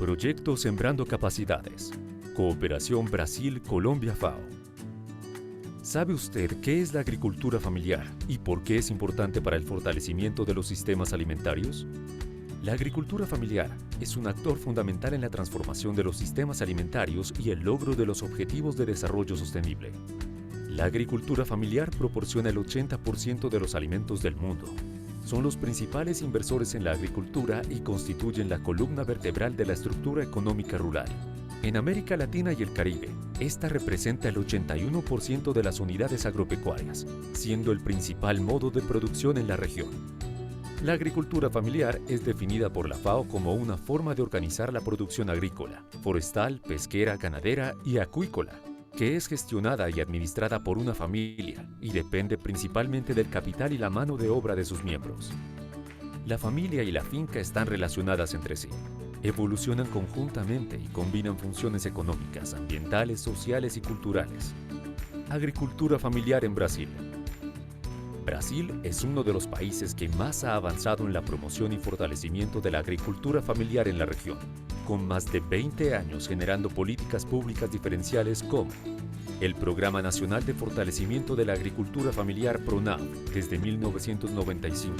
Proyecto Sembrando Capacidades. Cooperación Brasil-Colombia-FAO. ¿Sabe usted qué es la agricultura familiar y por qué es importante para el fortalecimiento de los sistemas alimentarios? La agricultura familiar es un actor fundamental en la transformación de los sistemas alimentarios y el logro de los objetivos de desarrollo sostenible. La agricultura familiar proporciona el 80% de los alimentos del mundo. Son los principales inversores en la agricultura y constituyen la columna vertebral de la estructura económica rural. En América Latina y el Caribe, esta representa el 81% de las unidades agropecuarias, siendo el principal modo de producción en la región. La agricultura familiar es definida por la FAO como una forma de organizar la producción agrícola, forestal, pesquera, ganadera y acuícola, que es gestionada y administrada por una familia y depende principalmente del capital y la mano de obra de sus miembros. La familia y la finca están relacionadas entre sí, evolucionan conjuntamente y combinan funciones económicas, ambientales, sociales y culturales. Agricultura familiar en Brasil. Brasil es uno de los países que más ha avanzado en la promoción y fortalecimiento de la agricultura familiar en la región, con más de 20 años generando políticas públicas diferenciales como el Programa Nacional de Fortalecimiento de la Agricultura Familiar PRONAF desde 1995,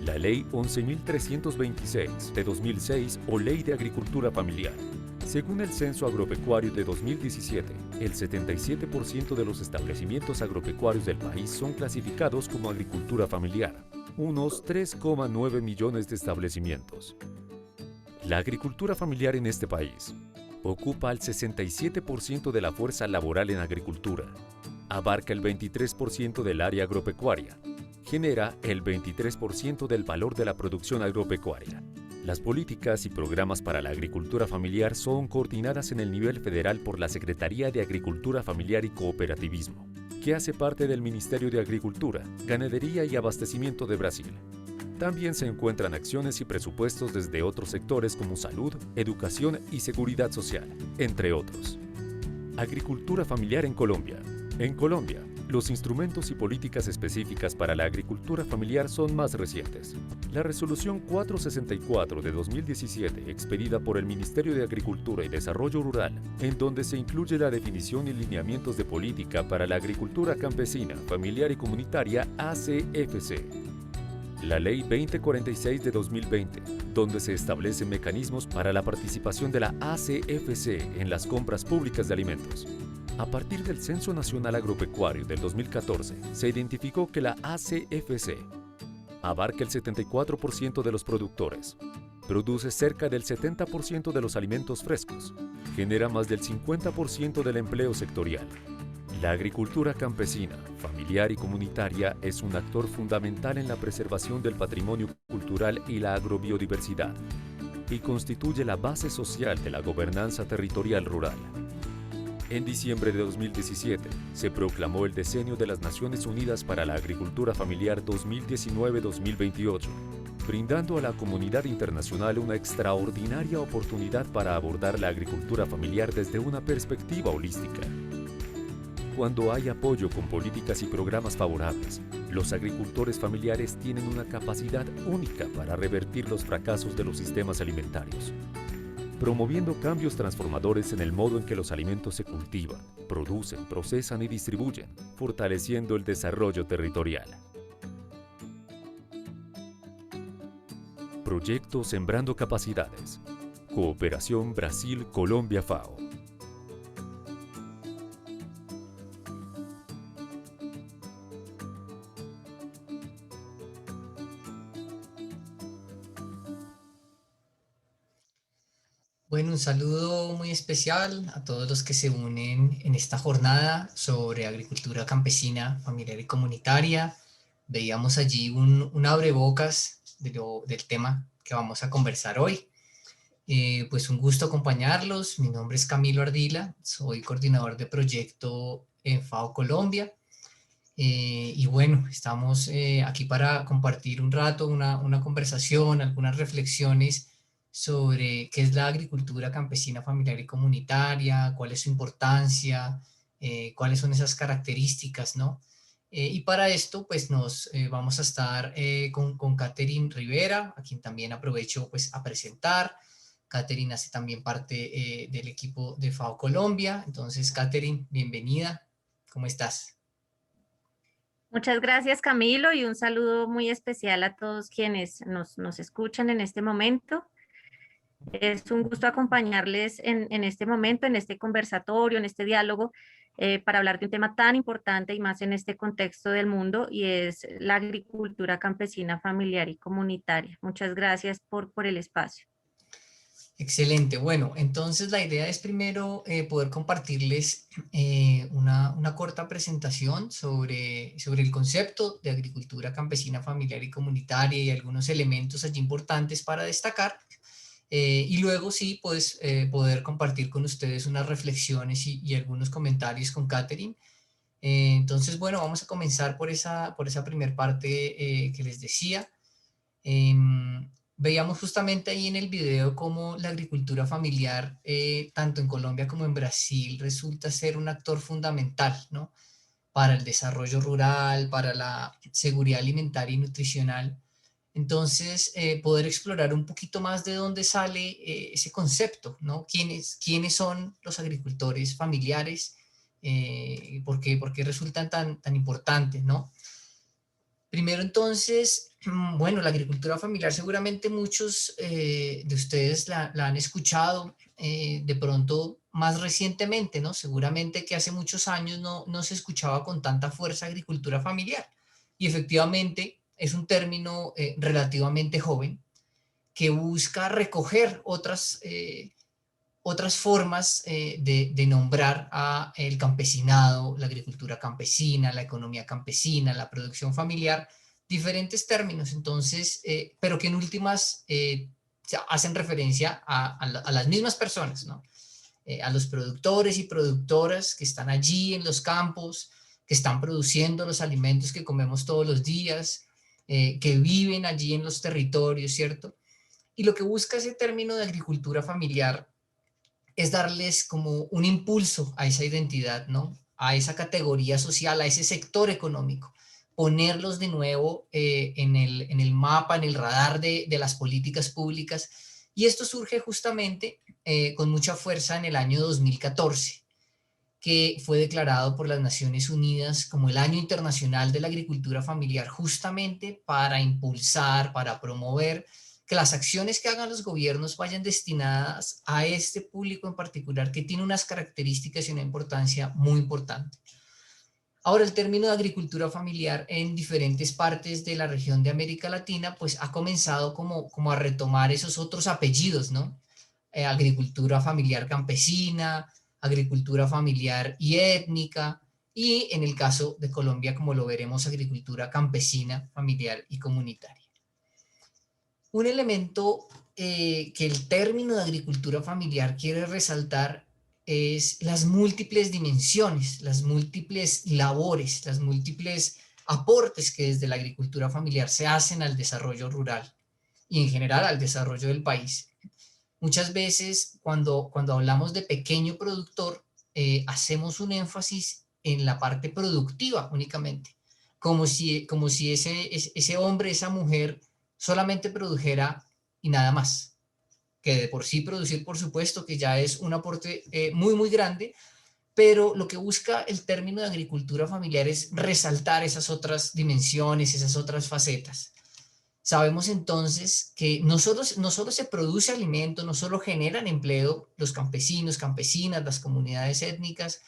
la Ley 11.326 de 2006 o Ley de Agricultura Familiar. Según el Censo Agropecuario de 2017, el 77% de los establecimientos agropecuarios del país son clasificados como agricultura familiar, unos 3,9 millones de establecimientos. La agricultura familiar en este país ocupa el 67% de la fuerza laboral en agricultura, abarca el 23% del área agropecuaria, genera el 23% del valor de la producción agropecuaria. Las políticas y programas para la agricultura familiar son coordinadas en el nivel federal por la Secretaría de Agricultura Familiar y Cooperativismo, que hace parte del Ministerio de Agricultura, Ganadería y Abastecimiento de Brasil. También se encuentran acciones y presupuestos desde otros sectores como salud, educación y seguridad social, entre otros. Agricultura familiar en Colombia. En Colombia, los instrumentos y políticas específicas para la agricultura familiar son más recientes. La Resolución 464 de 2017, expedida por el Ministerio de Agricultura y Desarrollo Rural, en donde se incluye la definición y lineamientos de política para la agricultura campesina, familiar y comunitaria ACFC. La Ley 2046 de 2020, donde se establecen mecanismos para la participación de la ACFC en las compras públicas de alimentos. A partir del Censo Nacional Agropecuario del 2014, se identificó que la ACFC abarca el 74% de los productores, produce cerca del 70% de los alimentos frescos, genera más del 50% del empleo sectorial. La agricultura campesina, familiar y comunitaria es un actor fundamental en la preservación del patrimonio cultural y la agrobiodiversidad, y constituye la base social de la gobernanza territorial rural. En diciembre de 2017, se proclamó el Decenio de las Naciones Unidas para la Agricultura Familiar 2019-2028, brindando a la comunidad internacional una extraordinaria oportunidad para abordar la agricultura familiar desde una perspectiva holística. Cuando hay apoyo con políticas y programas favorables, los agricultores familiares tienen una capacidad única para revertir los fracasos de los sistemas alimentarios, promoviendo cambios transformadores en el modo en que los alimentos se cultivan, producen, procesan y distribuyen, fortaleciendo el desarrollo territorial. Proyecto Sembrando Capacidades. Cooperación Brasil-Colombia-FAO. Bueno, un saludo muy especial a todos los que se unen en esta jornada sobre agricultura campesina, familiar y comunitaria. Veíamos allí un abrebocas del tema que vamos a conversar hoy. Pues un gusto acompañarlos. Mi nombre es Camilo Ardila, soy coordinador de proyecto en FAO Colombia. Y bueno, estamos aquí para compartir un rato, una conversación, algunas reflexiones sobre qué es la agricultura campesina, familiar y comunitaria, cuál es su importancia, cuáles son esas características, ¿no? Y para esto, pues nos vamos a estar con Catherine Rivera, a quien también aprovecho pues a presentar. Catherine hace también parte del equipo de FAO Colombia. Entonces, Catherine, bienvenida. ¿Cómo estás? Muchas gracias, Camilo, y un saludo muy especial a todos quienes nos escuchan en este momento. Es un gusto acompañarles en este momento, en este conversatorio, en este diálogo, para hablar de un tema tan importante y más en este contexto del mundo, y es la agricultura campesina, familiar y comunitaria. Muchas gracias por el espacio. Excelente. Bueno, entonces la idea es primero poder compartirles una corta presentación sobre el concepto de agricultura campesina, familiar y comunitaria y algunos elementos allí importantes para destacar. Y luego sí, pues poder compartir con ustedes unas reflexiones y algunos comentarios con Catherine. Entonces, bueno, vamos a comenzar por esa primer parte que les decía. Veíamos justamente ahí en el video cómo la agricultura familiar, tanto en Colombia como en Brasil, resulta ser un actor fundamental, ¿no? Para el desarrollo rural, para la seguridad alimentaria y nutricional. Entonces, poder explorar un poquito más de dónde sale ese concepto, ¿no? ¿Quiénes son los agricultores familiares? Por qué resultan tan importantes, ¿no? Primero, entonces, bueno, la agricultura familiar seguramente muchos de ustedes la han escuchado de pronto más recientemente, ¿no? Seguramente que hace muchos años no se escuchaba con tanta fuerza agricultura familiar. Y efectivamente es un término relativamente joven que busca recoger otras formas de nombrar a el campesinado, la agricultura campesina, la economía campesina, la producción familiar, diferentes términos, entonces, pero que en últimas hacen referencia a las mismas personas, ¿no? A los productores y productoras que están allí en los campos, que están produciendo los alimentos que comemos todos los días, que viven allí en los territorios, ¿cierto? Y lo que busca ese término de agricultura familiar es darles como un impulso a esa identidad, ¿no? A esa categoría social, a ese sector económico, ponerlos de nuevo en el mapa, en el radar de las políticas públicas. Y esto surge justamente con mucha fuerza en el año 2014, que fue declarado por las Naciones Unidas como el Año Internacional de la Agricultura Familiar, justamente para impulsar, para promover que las acciones que hagan los gobiernos vayan destinadas a este público en particular que tiene unas características y una importancia muy importante. Ahora, el término de agricultura familiar en diferentes partes de la región de América Latina, pues ha comenzado como a retomar esos otros apellidos, ¿no? Agricultura familiar campesina, agricultura familiar y étnica, y en el caso de Colombia, como lo veremos, agricultura campesina, familiar y comunitaria. Un elemento que el término de agricultura familiar quiere resaltar es las múltiples dimensiones, las múltiples labores, las múltiples aportes que desde la agricultura familiar se hacen al desarrollo rural y en general al desarrollo del país. Muchas veces cuando hablamos de pequeño productor, hacemos un énfasis en la parte productiva únicamente, como si ese hombre, esa mujer solamente produjera y nada más, que de por sí producir, por supuesto, que ya es un aporte muy grande, pero lo que busca el término de agricultura familiar es resaltar esas otras dimensiones, esas otras facetas. Sabemos entonces que no solo se produce alimento, no solo generan empleo los campesinos, campesinas, las comunidades étnicas,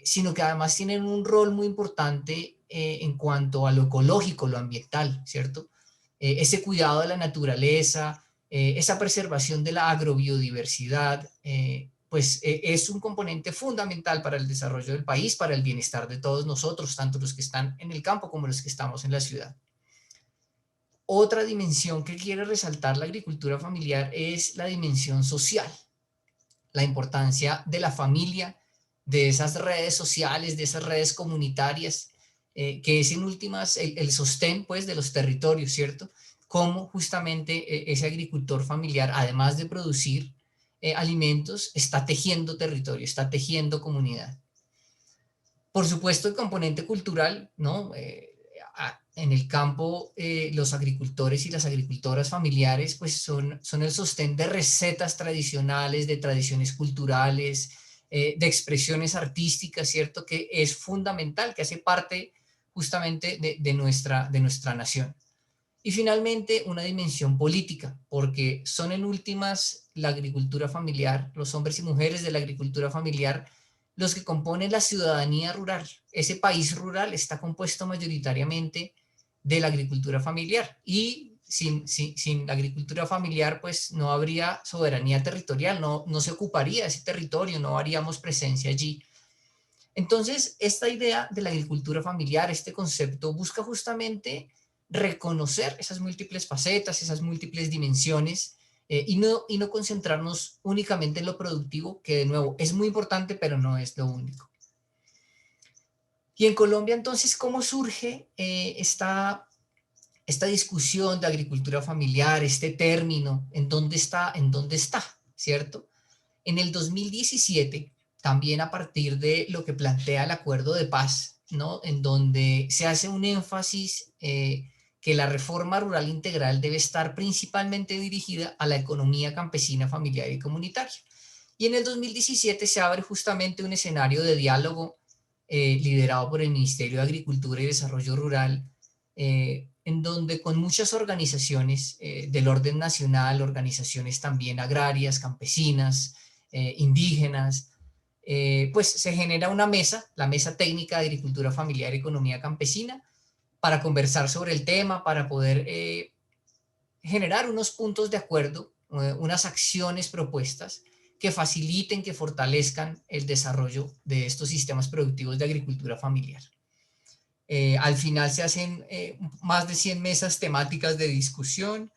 sino que además tienen un rol muy importante en cuanto a lo ecológico, lo ambiental, ¿cierto? Ese cuidado de la naturaleza, esa preservación de la agrobiodiversidad, pues es un componente fundamental para el desarrollo del país, para el bienestar de todos nosotros, tanto los que están en el campo como los que estamos en la ciudad. Otra dimensión que quiere resaltar la agricultura familiar es la dimensión social, la importancia de la familia, de esas redes sociales, de esas redes comunitarias, que es en últimas el sostén pues de los territorios, ¿cierto? Cómo justamente ese agricultor familiar, además de producir alimentos, está tejiendo territorio, está tejiendo comunidad. Por supuesto, el componente cultural, ¿no? en el campo, los agricultores y las agricultoras familiares pues son el sostén de recetas tradicionales, de tradiciones culturales, de expresiones artísticas, ¿cierto? Que es fundamental, que hace parte justamente de nuestra nación. Y finalmente, una dimensión política, porque son en últimas la agricultura familiar, los hombres y mujeres de la agricultura familiar, los que componen la ciudadanía rural. Ese país rural está compuesto mayoritariamente de la agricultura familiar y sin la agricultura familiar pues no habría soberanía territorial, no se ocuparía ese territorio, no haríamos presencia allí. Entonces, esta idea de la agricultura familiar, este concepto, busca justamente reconocer esas múltiples facetas, esas múltiples dimensiones, y no concentrarnos únicamente en lo productivo, que de nuevo es muy importante, pero no es lo único. Y en Colombia, entonces, ¿cómo surge esta discusión de agricultura familiar, este término? ¿En dónde está? ¿En dónde está? ¿Cierto? En el 2017, también a partir de lo que plantea el acuerdo de paz, ¿no? En donde se hace un énfasis que la reforma rural integral debe estar principalmente dirigida a la economía campesina, familiar y comunitaria. Y en el 2017 se abre justamente un escenario de diálogo liderado por el Ministerio de Agricultura y Desarrollo Rural, en donde con muchas organizaciones del orden nacional, organizaciones también agrarias, campesinas, indígenas, pues se genera una mesa, la Mesa Técnica de Agricultura Familiar y Economía Campesina, para conversar sobre el tema, para poder generar unos puntos de acuerdo, unas acciones propuestas que faciliten, que fortalezcan el desarrollo de estos sistemas productivos de agricultura familiar. Al final se hacen más de 100 mesas temáticas de discusión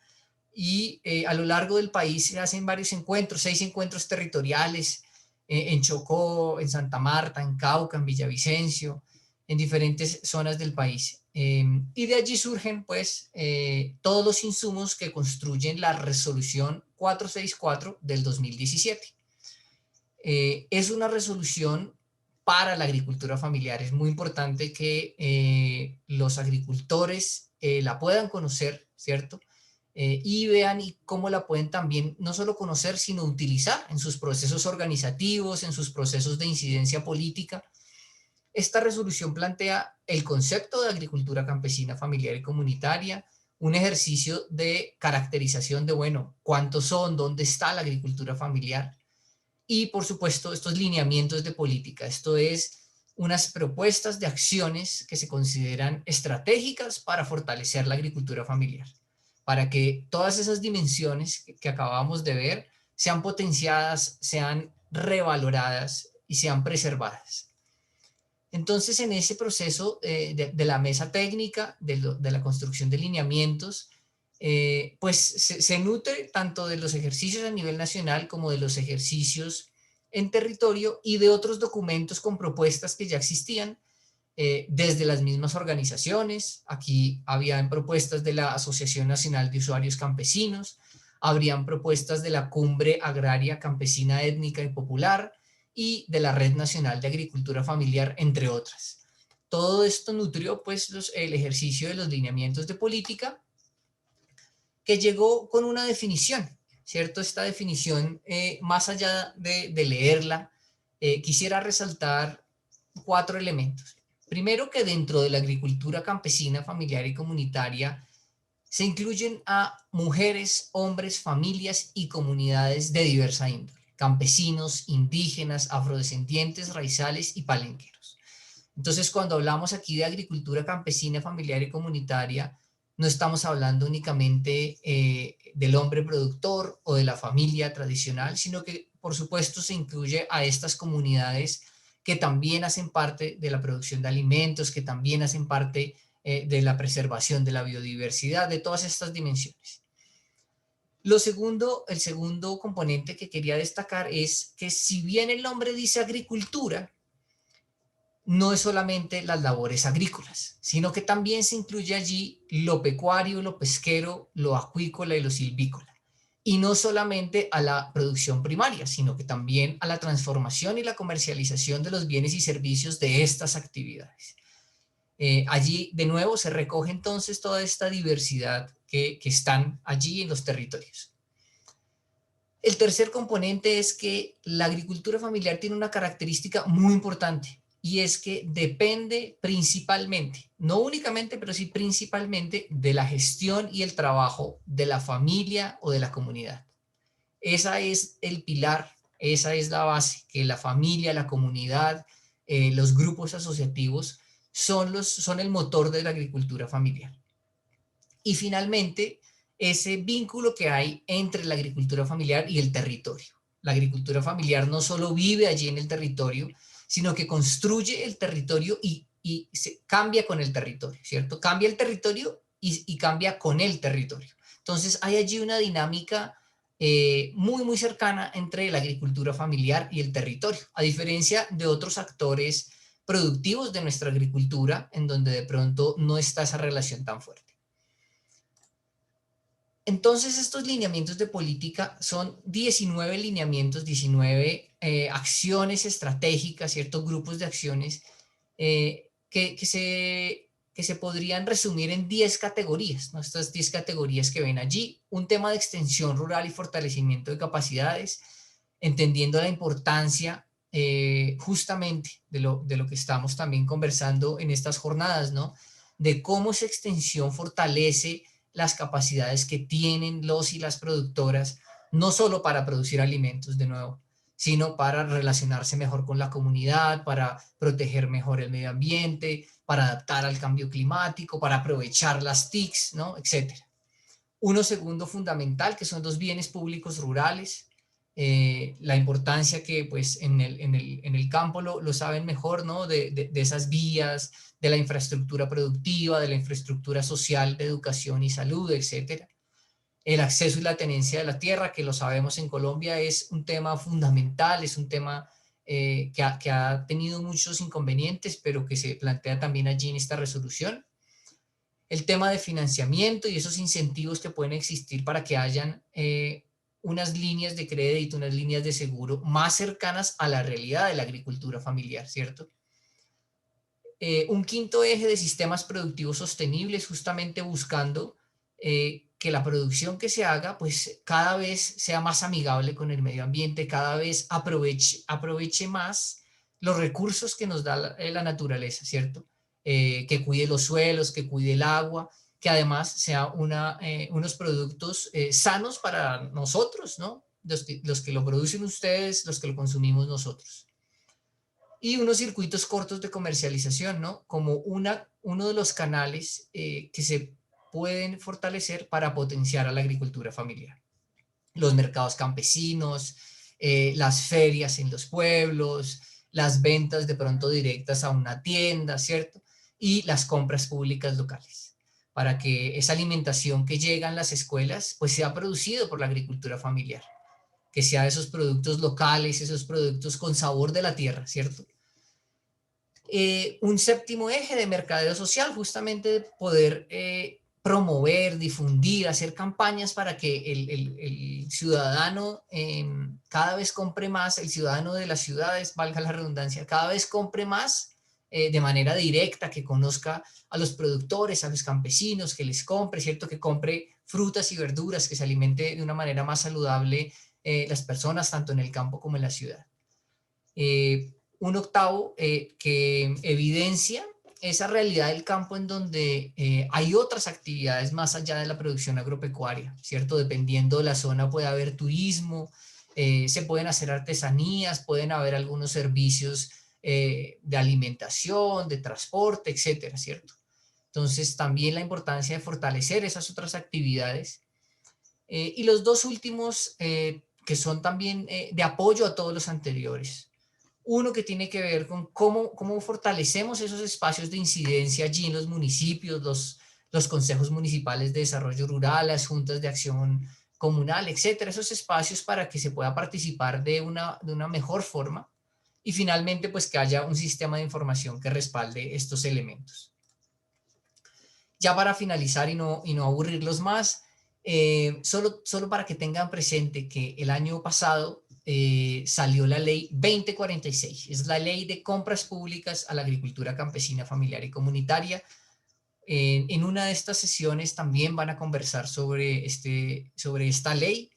y a lo largo del país se hacen varios encuentros, 6 encuentros territoriales, en Chocó, en Santa Marta, en Cauca, en Villavicencio, en diferentes zonas del país. Y de allí surgen pues todos los insumos que construyen la resolución 464 del 2017. Es una resolución para la agricultura familiar. Es muy importante que los agricultores la puedan conocer, ¿cierto? Y vean y cómo la pueden también no solo conocer, sino utilizar en sus procesos organizativos, en sus procesos de incidencia política. Esta resolución plantea el concepto de agricultura campesina, familiar y comunitaria, un ejercicio de caracterización de, bueno, cuántos son, dónde está la agricultura familiar, y por supuesto estos lineamientos de política. Esto es unas propuestas de acciones que se consideran estratégicas para fortalecer la agricultura familiar, para que todas esas dimensiones que acabamos de ver sean potenciadas, sean revaloradas y sean preservadas. Entonces, en ese proceso de la mesa técnica, de la construcción de lineamientos, pues se nutre tanto de los ejercicios a nivel nacional como de los ejercicios en territorio y de otros documentos con propuestas que ya existían desde las mismas organizaciones. Aquí habían propuestas de la Asociación Nacional de Usuarios Campesinos, habrían propuestas de la Cumbre Agraria Campesina Étnica y Popular y de la Red Nacional de Agricultura Familiar, entre otras. Todo esto nutrió pues el ejercicio de los lineamientos de política, que llegó con una definición, ¿cierto? Esta definición, más allá de leerla, quisiera resaltar 4 elementos. Primero, que dentro de la agricultura campesina, familiar y comunitaria se incluyen a mujeres, hombres, familias y comunidades de diversa índole, campesinos, indígenas, afrodescendientes, raizales y palenqueros. Entonces, cuando hablamos aquí de agricultura campesina, familiar y comunitaria, no estamos hablando únicamente del hombre productor o de la familia tradicional, sino que por supuesto se incluye a estas comunidades que también hacen parte de la producción de alimentos, que también hacen parte de la preservación de la biodiversidad, de todas estas dimensiones. El segundo componente que quería destacar es que si bien el nombre dice agricultura, no es solamente las labores agrícolas, sino que también se incluye allí lo pecuario, lo pesquero, lo acuícola y lo silvícola. Y no solamente a la producción primaria, sino que también a la transformación y la comercialización de los bienes y servicios de estas actividades. Allí, de nuevo, se recoge entonces toda esta diversidad que están allí en los territorios. El tercer componente es que la agricultura familiar tiene una característica muy importante, y es que depende principalmente, no únicamente, pero sí principalmente, de la gestión y el trabajo de la familia o de la comunidad. Ese es el pilar, esa es la base, que la familia, la comunidad, los grupos asociativos son el motor de la agricultura familiar. Y finalmente, ese vínculo que hay entre la agricultura familiar y el territorio. La agricultura familiar no solo vive allí en el territorio, sino que construye el territorio y se cambia con el territorio, ¿cierto? Cambia el territorio y cambia con el territorio. Entonces hay allí una dinámica muy cercana entre la agricultura familiar y el territorio, a diferencia de otros actores productivos de nuestra agricultura, en donde de pronto no está esa relación tan fuerte. Entonces, estos lineamientos de política son 19 lineamientos, 19 acciones estratégicas, ciertos grupos de acciones que se podrían resumir en 10 categorías, ¿no? Estas 10 categorías que ven allí: un tema de extensión rural y fortalecimiento de capacidades, entendiendo la importancia justamente de lo que estamos también conversando en estas jornadas, ¿no? De cómo esa extensión fortalece las capacidades que tienen los y las productoras, no solo para producir alimentos, de nuevo, sino para relacionarse mejor con la comunidad, para proteger mejor el medio ambiente, para adaptar al cambio climático, para aprovechar las TICs, ¿no? Etcétera. Uno segundo fundamental, que son los bienes públicos rurales, la importancia que pues en el campo lo saben mejor, ¿no? De esas vías, de la infraestructura productiva, de la infraestructura social, de educación y salud, etcétera. El acceso y la tenencia de la tierra, que lo sabemos en Colombia, es un tema fundamental, es un tema que ha tenido muchos inconvenientes, pero que se plantea también allí en esta resolución. El tema de financiamiento y esos incentivos que pueden existir para que hayan unas líneas de crédito, unas líneas de seguro más cercanas a la realidad de la agricultura familiar, ¿cierto? Un quinto eje de sistemas productivos sostenibles, justamente buscando que la producción que se haga pues cada vez sea más amigable con el medio ambiente, cada vez aproveche más los recursos que nos da la naturaleza, ¿cierto? Que cuide los suelos, que cuide el agua, que además sea unos productos sanos para nosotros, ¿no? Los que lo producen ustedes, los que lo consumimos nosotros. Y unos circuitos cortos de comercialización, ¿no? Como uno de los canales que se pueden fortalecer para potenciar a la agricultura familiar. Los mercados campesinos, las ferias en los pueblos, las ventas de pronto directas a una tienda, ¿cierto? Y las compras públicas locales, para que esa alimentación que llega en las escuelas pues sea producido por la agricultura familiar, que sea de esos productos locales, esos productos con sabor de la tierra, ¿cierto? Un séptimo eje de mercadeo social, justamente poder promover, difundir, hacer campañas para que el ciudadano cada vez compre más, el ciudadano de las ciudades, valga la redundancia, cada vez compre más de manera directa, que conozca a los productores, a los campesinos, que les compre, ¿cierto? Que compre frutas y verduras, que se alimente de una manera más saludable las personas, tanto en el campo como en la ciudad. Un octavo que evidencia esa realidad del campo en donde hay otras actividades más allá de la producción agropecuaria, ¿cierto? Dependiendo de la zona puede haber turismo, se pueden hacer artesanías, pueden haber algunos servicios de alimentación, de transporte, etcétera, ¿cierto? Entonces también la importancia de fortalecer esas otras actividades. Y los dos últimos que son también de apoyo a todos los anteriores. Uno que tiene que ver con cómo fortalecemos esos espacios de incidencia allí en los municipios, los consejos municipales de desarrollo rural, las juntas de acción comunal, etcétera, esos espacios para que se pueda participar de una mejor forma. Y finalmente, pues que haya un sistema de información que respalde estos elementos. Ya para finalizar y no aburrirlos más, solo para que tengan presente que el año pasado salió la ley 2046. Es la ley de compras públicas a la agricultura campesina, familiar y comunitaria. En una de estas sesiones también van a conversar sobre esta ley,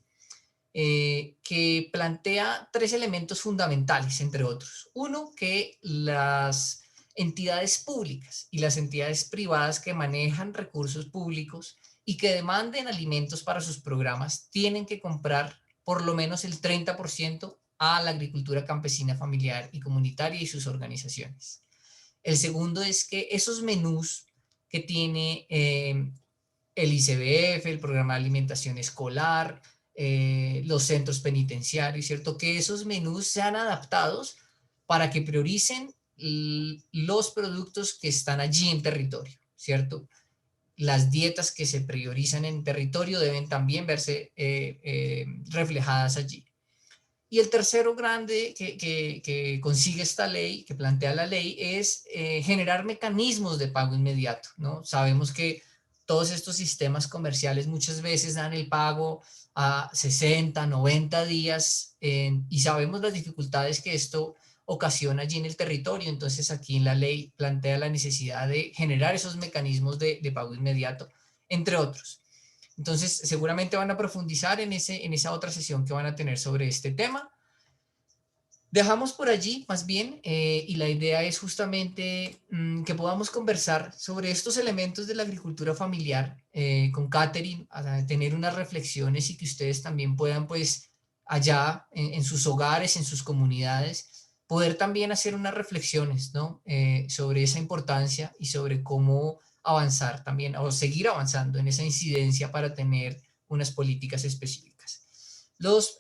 que plantea tres elementos fundamentales, entre otros. Uno, que las entidades públicas y las entidades privadas que manejan recursos públicos y que demanden alimentos para sus programas tienen que comprar por lo menos el 30% a la agricultura campesina, familiar y comunitaria y sus organizaciones. El segundo es que esos menús que tiene el ICBF, el Programa de Alimentación Escolar, los centros penitenciarios, ¿cierto? Que esos menús sean adaptados para que prioricen los productos que están allí en territorio, ¿cierto? Las dietas que se priorizan en territorio deben también verse reflejadas allí. Y el tercero grande que consigue esta ley, que plantea la ley, es generar mecanismos de pago inmediato, ¿no? Sabemos que todos estos sistemas comerciales muchas veces dan el pago a 60, 90 días y sabemos las dificultades que esto ocasiona allí en el territorio. Entonces aquí en la ley plantea la necesidad de generar esos mecanismos de pago inmediato, entre otros. Entonces, seguramente van a profundizar en esa otra sesión que van a tener sobre este tema. Dejamos por allí, más bien, y la idea es justamente que podamos conversar sobre estos elementos de la agricultura familiar con Catherine, a tener unas reflexiones y que ustedes también puedan, pues, allá en sus hogares, en sus comunidades, poder también hacer unas reflexiones, ¿no? Sobre esa importancia y sobre cómo avanzar también o seguir avanzando en esa incidencia para tener unas políticas específicas. Los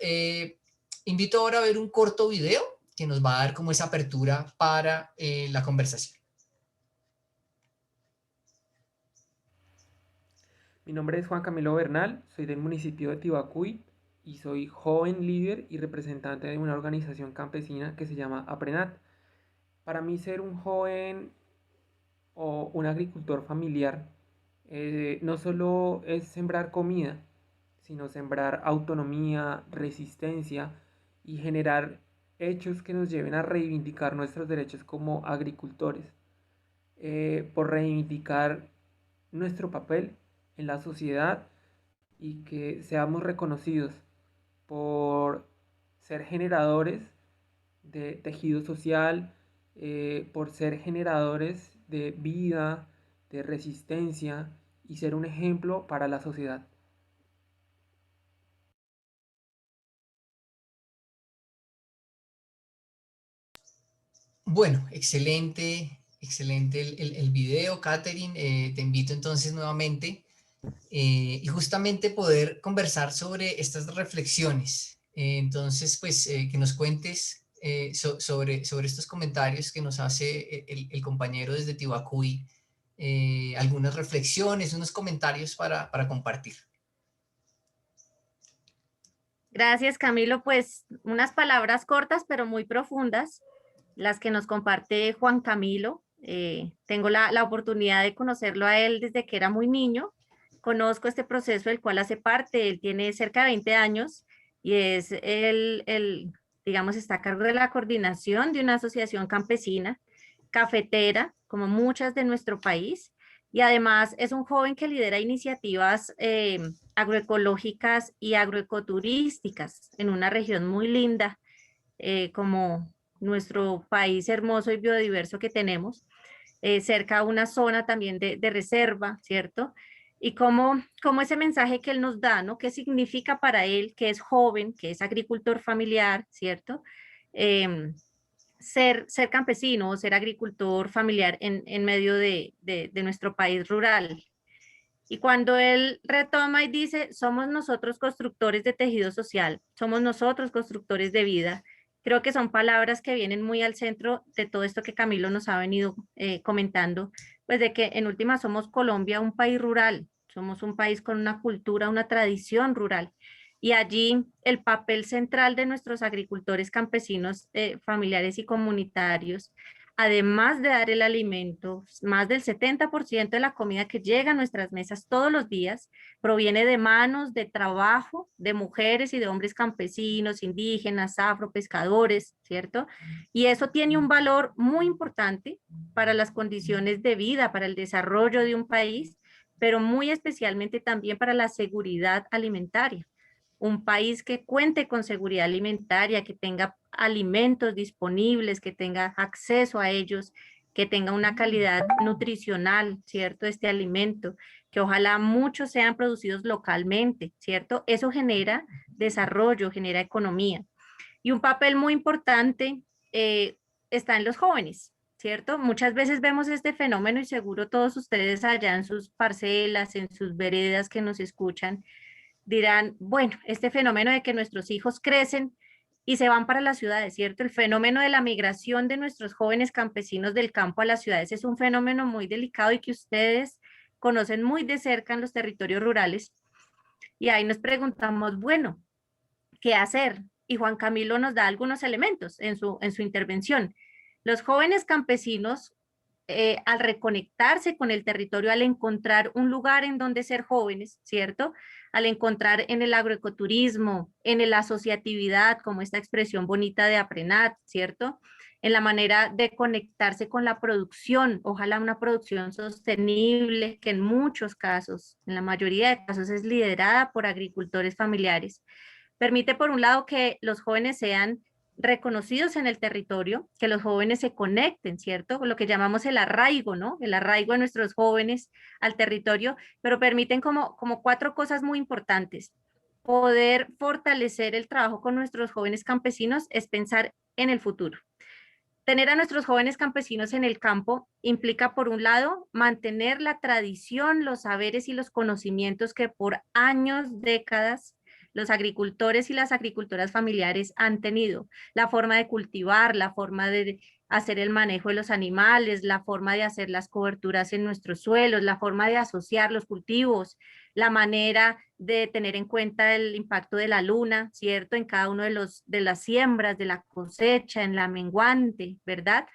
invito ahora a ver un corto video que nos va a dar como esa apertura para la conversación. Mi nombre es Juan Camilo Bernal, soy del municipio de Tibacuy y soy joven líder y representante de una organización campesina que se llama APRENAT. Para mí ser un joven o un agricultor familiar no solo es sembrar comida, sino sembrar autonomía, resistencia y generar hechos que nos lleven a reivindicar nuestros derechos como agricultores, por reivindicar nuestro papel en la sociedad y que seamos reconocidos por ser generadores de tejido social, por ser generadores de vida, de resistencia y ser un ejemplo para la sociedad. Bueno, excelente, excelente el video, Catherine. Te invito entonces nuevamente y justamente poder conversar sobre estas reflexiones. Entonces, pues que nos cuentes sobre estos comentarios que nos hace el compañero desde Tibacuy, algunas reflexiones, unos comentarios para compartir. Gracias, Camilo. Pues unas palabras cortas, pero muy profundas, las que nos comparte Juan Camilo. Tengo la oportunidad de conocerlo a él desde que era muy niño. Conozco este proceso del cual hace parte. Él tiene cerca de 20 años y es digamos, está a cargo de la coordinación de una asociación campesina, cafetera, como muchas de nuestro país. Y además es un joven que lidera iniciativas agroecológicas y agroecoturísticas en una región muy linda como nuestro país hermoso y biodiverso que tenemos, cerca a una zona también de reserva, ¿cierto? Y cómo ese mensaje que él nos da, ¿no? ¿Qué significa para él, que es joven, que es agricultor familiar, ¿cierto? Ser campesino o ser agricultor familiar en medio de nuestro país rural. Y cuando él retoma y dice, somos nosotros constructores de tejido social, somos nosotros constructores de vida, creo que son palabras que vienen muy al centro de todo esto que Camilo nos ha venido comentando, pues de que en última somos Colombia, un país rural, somos un país con una cultura, una tradición rural. Y allí el papel central de nuestros agricultores campesinos, familiares y comunitarios además de dar el alimento, más del 70% de la comida que llega a nuestras mesas todos los días proviene de manos de trabajo de mujeres y de hombres campesinos, indígenas, afropescadores, ¿cierto? Y eso tiene un valor muy importante para las condiciones de vida, para el desarrollo de un país, pero muy especialmente también para la seguridad alimentaria. Un país que cuente con seguridad alimentaria, que tenga alimentos disponibles, que tenga acceso a ellos, que tenga una calidad nutricional, ¿cierto? Este alimento, que ojalá muchos sean producidos localmente, ¿cierto? Eso genera desarrollo, genera economía. Y un papel muy importante está en los jóvenes, ¿cierto? Muchas veces vemos este fenómeno y seguro todos ustedes allá en sus parcelas, en sus veredas que nos escuchan, dirán, bueno, este fenómeno de que nuestros hijos crecen y se van para las ciudades, ¿cierto? El fenómeno de la migración de nuestros jóvenes campesinos del campo a las ciudades es un fenómeno muy delicado y que ustedes conocen muy de cerca en los territorios rurales. Y ahí nos preguntamos, bueno, ¿qué hacer? Y Juan Camilo nos da algunos elementos en su intervención. Los jóvenes campesinos, al reconectarse con el territorio, al encontrar un lugar en donde ser jóvenes, ¿cierto? Al encontrar en el agroecoturismo, en la asociatividad, como esta expresión bonita de APRENAT, ¿cierto? En la manera de conectarse con la producción, ojalá una producción sostenible, que en muchos casos, en la mayoría de casos, es liderada por agricultores familiares. Permite, por un lado, que los jóvenes sean reconocidos en el territorio, que los jóvenes se conecten, ¿cierto? Lo que llamamos el arraigo, ¿no? El arraigo de nuestros jóvenes al territorio, pero permiten como 4 cosas muy importantes. Poder fortalecer el trabajo con nuestros jóvenes campesinos es pensar en el futuro. Tener a nuestros jóvenes campesinos en el campo implica, por un lado, mantener la tradición, los saberes y los conocimientos que por años, décadas, los agricultores y las agricultoras familiares han tenido. La forma de cultivar, la forma de hacer el manejo de los animales, la forma de hacer las coberturas en nuestros suelos, la forma de asociar los cultivos, la manera de tener en cuenta el impacto de la luna, ¿cierto? En cada uno de las siembras, de la cosecha, en la menguante, ¿verdad?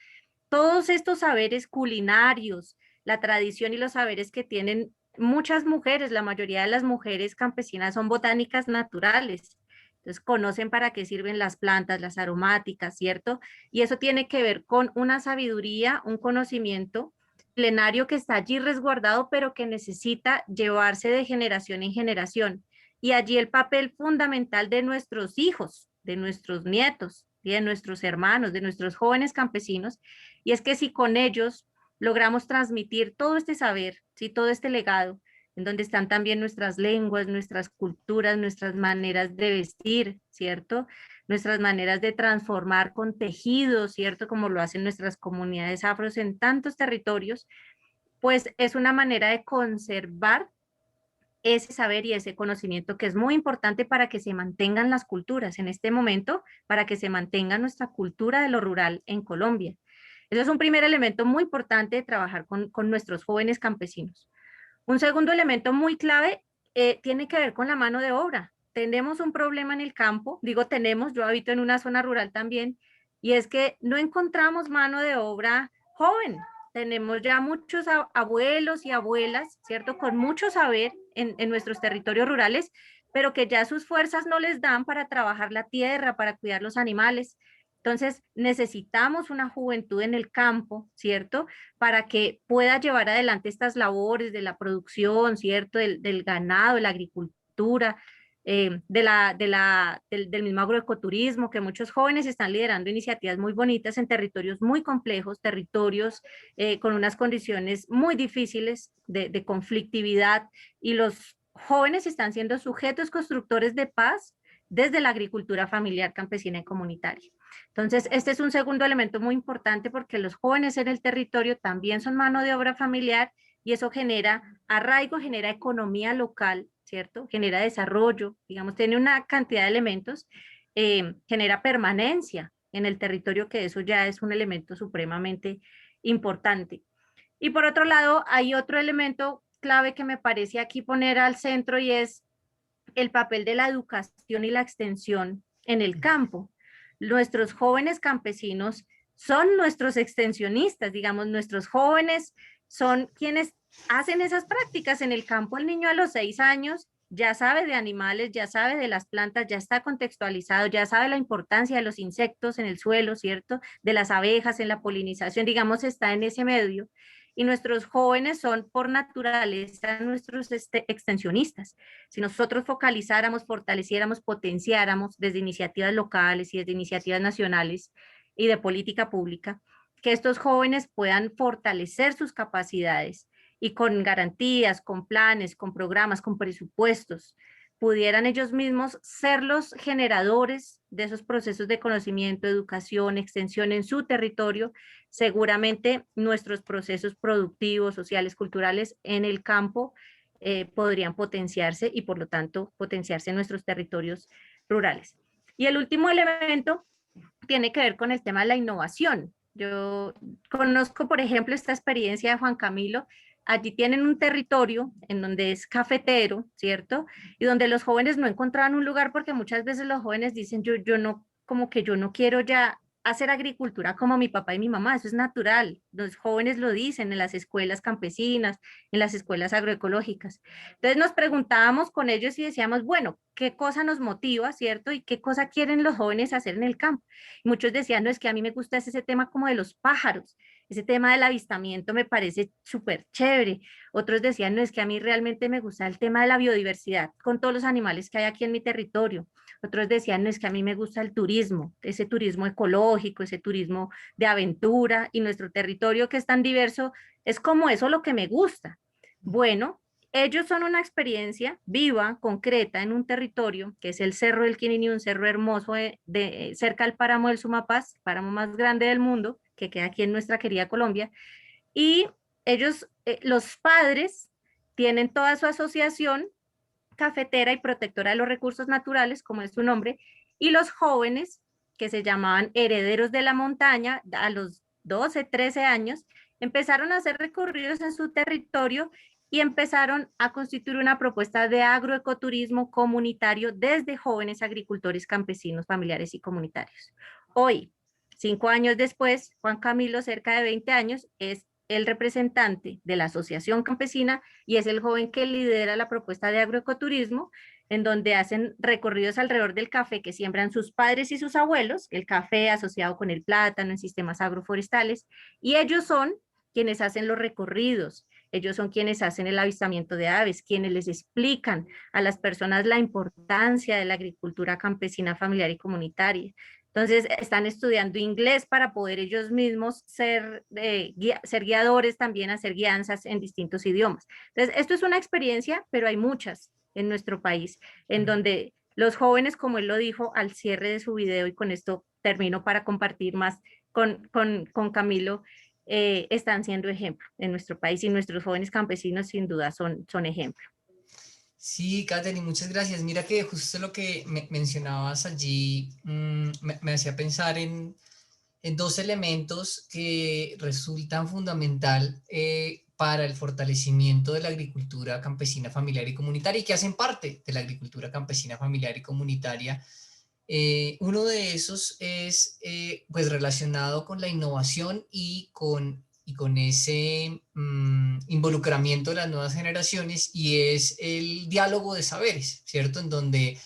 Todos estos saberes culinarios, la tradición y los saberes que tienen muchas mujeres, la mayoría de las mujeres campesinas son botánicas naturales. Entonces conocen para qué sirven las plantas, las aromáticas, ¿cierto? Y eso tiene que ver con una sabiduría, un conocimiento plenario que está allí resguardado, pero que necesita llevarse de generación en generación. Y allí el papel fundamental de nuestros hijos, de nuestros nietos, y de nuestros hermanos, de nuestros jóvenes campesinos, y es que si con ellos logramos transmitir todo este saber, ¿sí? Todo este legado, en donde están también nuestras lenguas, nuestras culturas, nuestras maneras de vestir, ¿cierto? Nuestras maneras de transformar con tejidos, ¿cierto? Como lo hacen nuestras comunidades afros en tantos territorios, pues es una manera de conservar ese saber y ese conocimiento que es muy importante para que se mantengan las culturas en este momento, para que se mantenga nuestra cultura de lo rural en Colombia. Eso es un primer elemento muy importante de trabajar con nuestros jóvenes campesinos. Un segundo elemento muy clave tiene que ver con la mano de obra. Tenemos un problema en el campo, digo tenemos, yo habito en una zona rural también, y es que no encontramos mano de obra joven. Tenemos ya muchos abuelos y abuelas, ¿cierto? Con mucho saber en nuestros territorios rurales, pero que ya sus fuerzas no les dan para trabajar la tierra, para cuidar los animales. Entonces, necesitamos una juventud en el campo, ¿cierto? Para que pueda llevar adelante estas labores de la producción, ¿cierto? Del ganado, de la agricultura, del mismo agroecoturismo, que muchos jóvenes están liderando iniciativas muy bonitas en territorios muy complejos, territorios con unas condiciones muy difíciles de conflictividad, y los jóvenes están siendo sujetos constructores de paz desde la agricultura familiar, campesina y comunitaria. Entonces, este es un segundo elemento muy importante porque los jóvenes en el territorio también son mano de obra familiar y eso genera arraigo, genera economía local, ¿cierto? Genera desarrollo, digamos, tiene una cantidad de elementos, genera permanencia en el territorio, que eso ya es un elemento supremamente importante. Y por otro lado, hay otro elemento clave que me parece aquí poner al centro y es el papel de la educación y la extensión en el campo. Nuestros jóvenes campesinos son nuestros extensionistas, digamos, nuestros jóvenes son quienes hacen esas prácticas en el campo. El niño a los 6 años ya sabe de animales, ya sabe de las plantas, ya está contextualizado, ya sabe la importancia de los insectos en el suelo, ¿cierto? De las abejas en la polinización, digamos, está en ese medio. Y nuestros jóvenes son por naturaleza nuestros extensionistas. Si nosotros focalizáramos, fortaleciéramos, potenciáramos desde iniciativas locales y desde iniciativas nacionales y de política pública, que estos jóvenes puedan fortalecer sus capacidades y con garantías, con planes, con programas, con presupuestos, pudieran ellos mismos ser los generadores de esos procesos de conocimiento, educación, extensión en su territorio, seguramente nuestros procesos productivos, sociales, culturales en el campo podrían potenciarse y por lo tanto potenciarse en nuestros territorios rurales. Y el último elemento tiene que ver con el tema de la innovación. Yo conozco, por ejemplo, esta experiencia de Juan Camilo. Allí tienen un territorio en donde es cafetero, ¿cierto? Y donde los jóvenes no encontraban un lugar porque muchas veces los jóvenes dicen, yo no, como que yo no quiero ya hacer agricultura como mi papá y mi mamá, eso es natural. Los jóvenes lo dicen en las escuelas campesinas, en las escuelas agroecológicas. Entonces nos preguntábamos con ellos y decíamos, bueno, ¿qué cosa nos motiva, cierto? ¿Y qué cosa quieren los jóvenes hacer en el campo? Y muchos decían, no, es que a mí me gusta ese tema como de los pájaros, ese tema del avistamiento me parece súper chévere. Otros decían, no, es que a mí realmente me gusta el tema de la biodiversidad con todos los animales que hay aquí en mi territorio. Otros decían, no, es que a mí me gusta el turismo, ese turismo ecológico, ese turismo de aventura, y nuestro territorio que es tan diverso, es como eso lo que me gusta. Bueno, ellos son una experiencia viva, concreta, en un territorio que es el Cerro del Quinini, un cerro hermoso cerca al páramo del Sumapaz, páramo más grande del mundo, que queda aquí en nuestra querida Colombia. Y ellos, los padres, tienen toda su asociación cafetera y protectora de los recursos naturales, como es su nombre, y los jóvenes, que se llamaban herederos de la montaña, a los 12, 13 años, empezaron a hacer recorridos en su territorio y empezaron a constituir una propuesta de agroecoturismo comunitario desde jóvenes agricultores campesinos, familiares y comunitarios. Hoy, 5 años después, Juan Camilo, cerca de 20 años, es el representante de la Asociación Campesina y es el joven que lidera la propuesta de agroecoturismo, en donde hacen recorridos alrededor del café que siembran sus padres y sus abuelos, el café asociado con el plátano en sistemas agroforestales, y ellos son quienes hacen los recorridos, ellos son quienes hacen el avistamiento de aves, quienes les explican a las personas la importancia de la agricultura campesina, familiar y comunitaria. Entonces, están estudiando inglés para poder ellos mismos ser guiadores, también hacer guianzas en distintos idiomas. Entonces, esto es una experiencia, pero hay muchas en nuestro país, en donde los jóvenes, como él lo dijo al cierre de su video, y con esto termino para compartir más con Camilo, están siendo ejemplo en nuestro país, y nuestros jóvenes campesinos sin duda son ejemplo. Sí, Katherine, muchas gracias. Mira que justo lo que mencionabas allí me hacía pensar en dos elementos que resultan fundamental para el fortalecimiento de la agricultura campesina, familiar y comunitaria, y que hacen parte de la agricultura campesina, familiar y comunitaria. Uno de esos es pues relacionado con la innovación y con ese involucramiento de las nuevas generaciones, y es el diálogo de saberes, ¿cierto? En donde,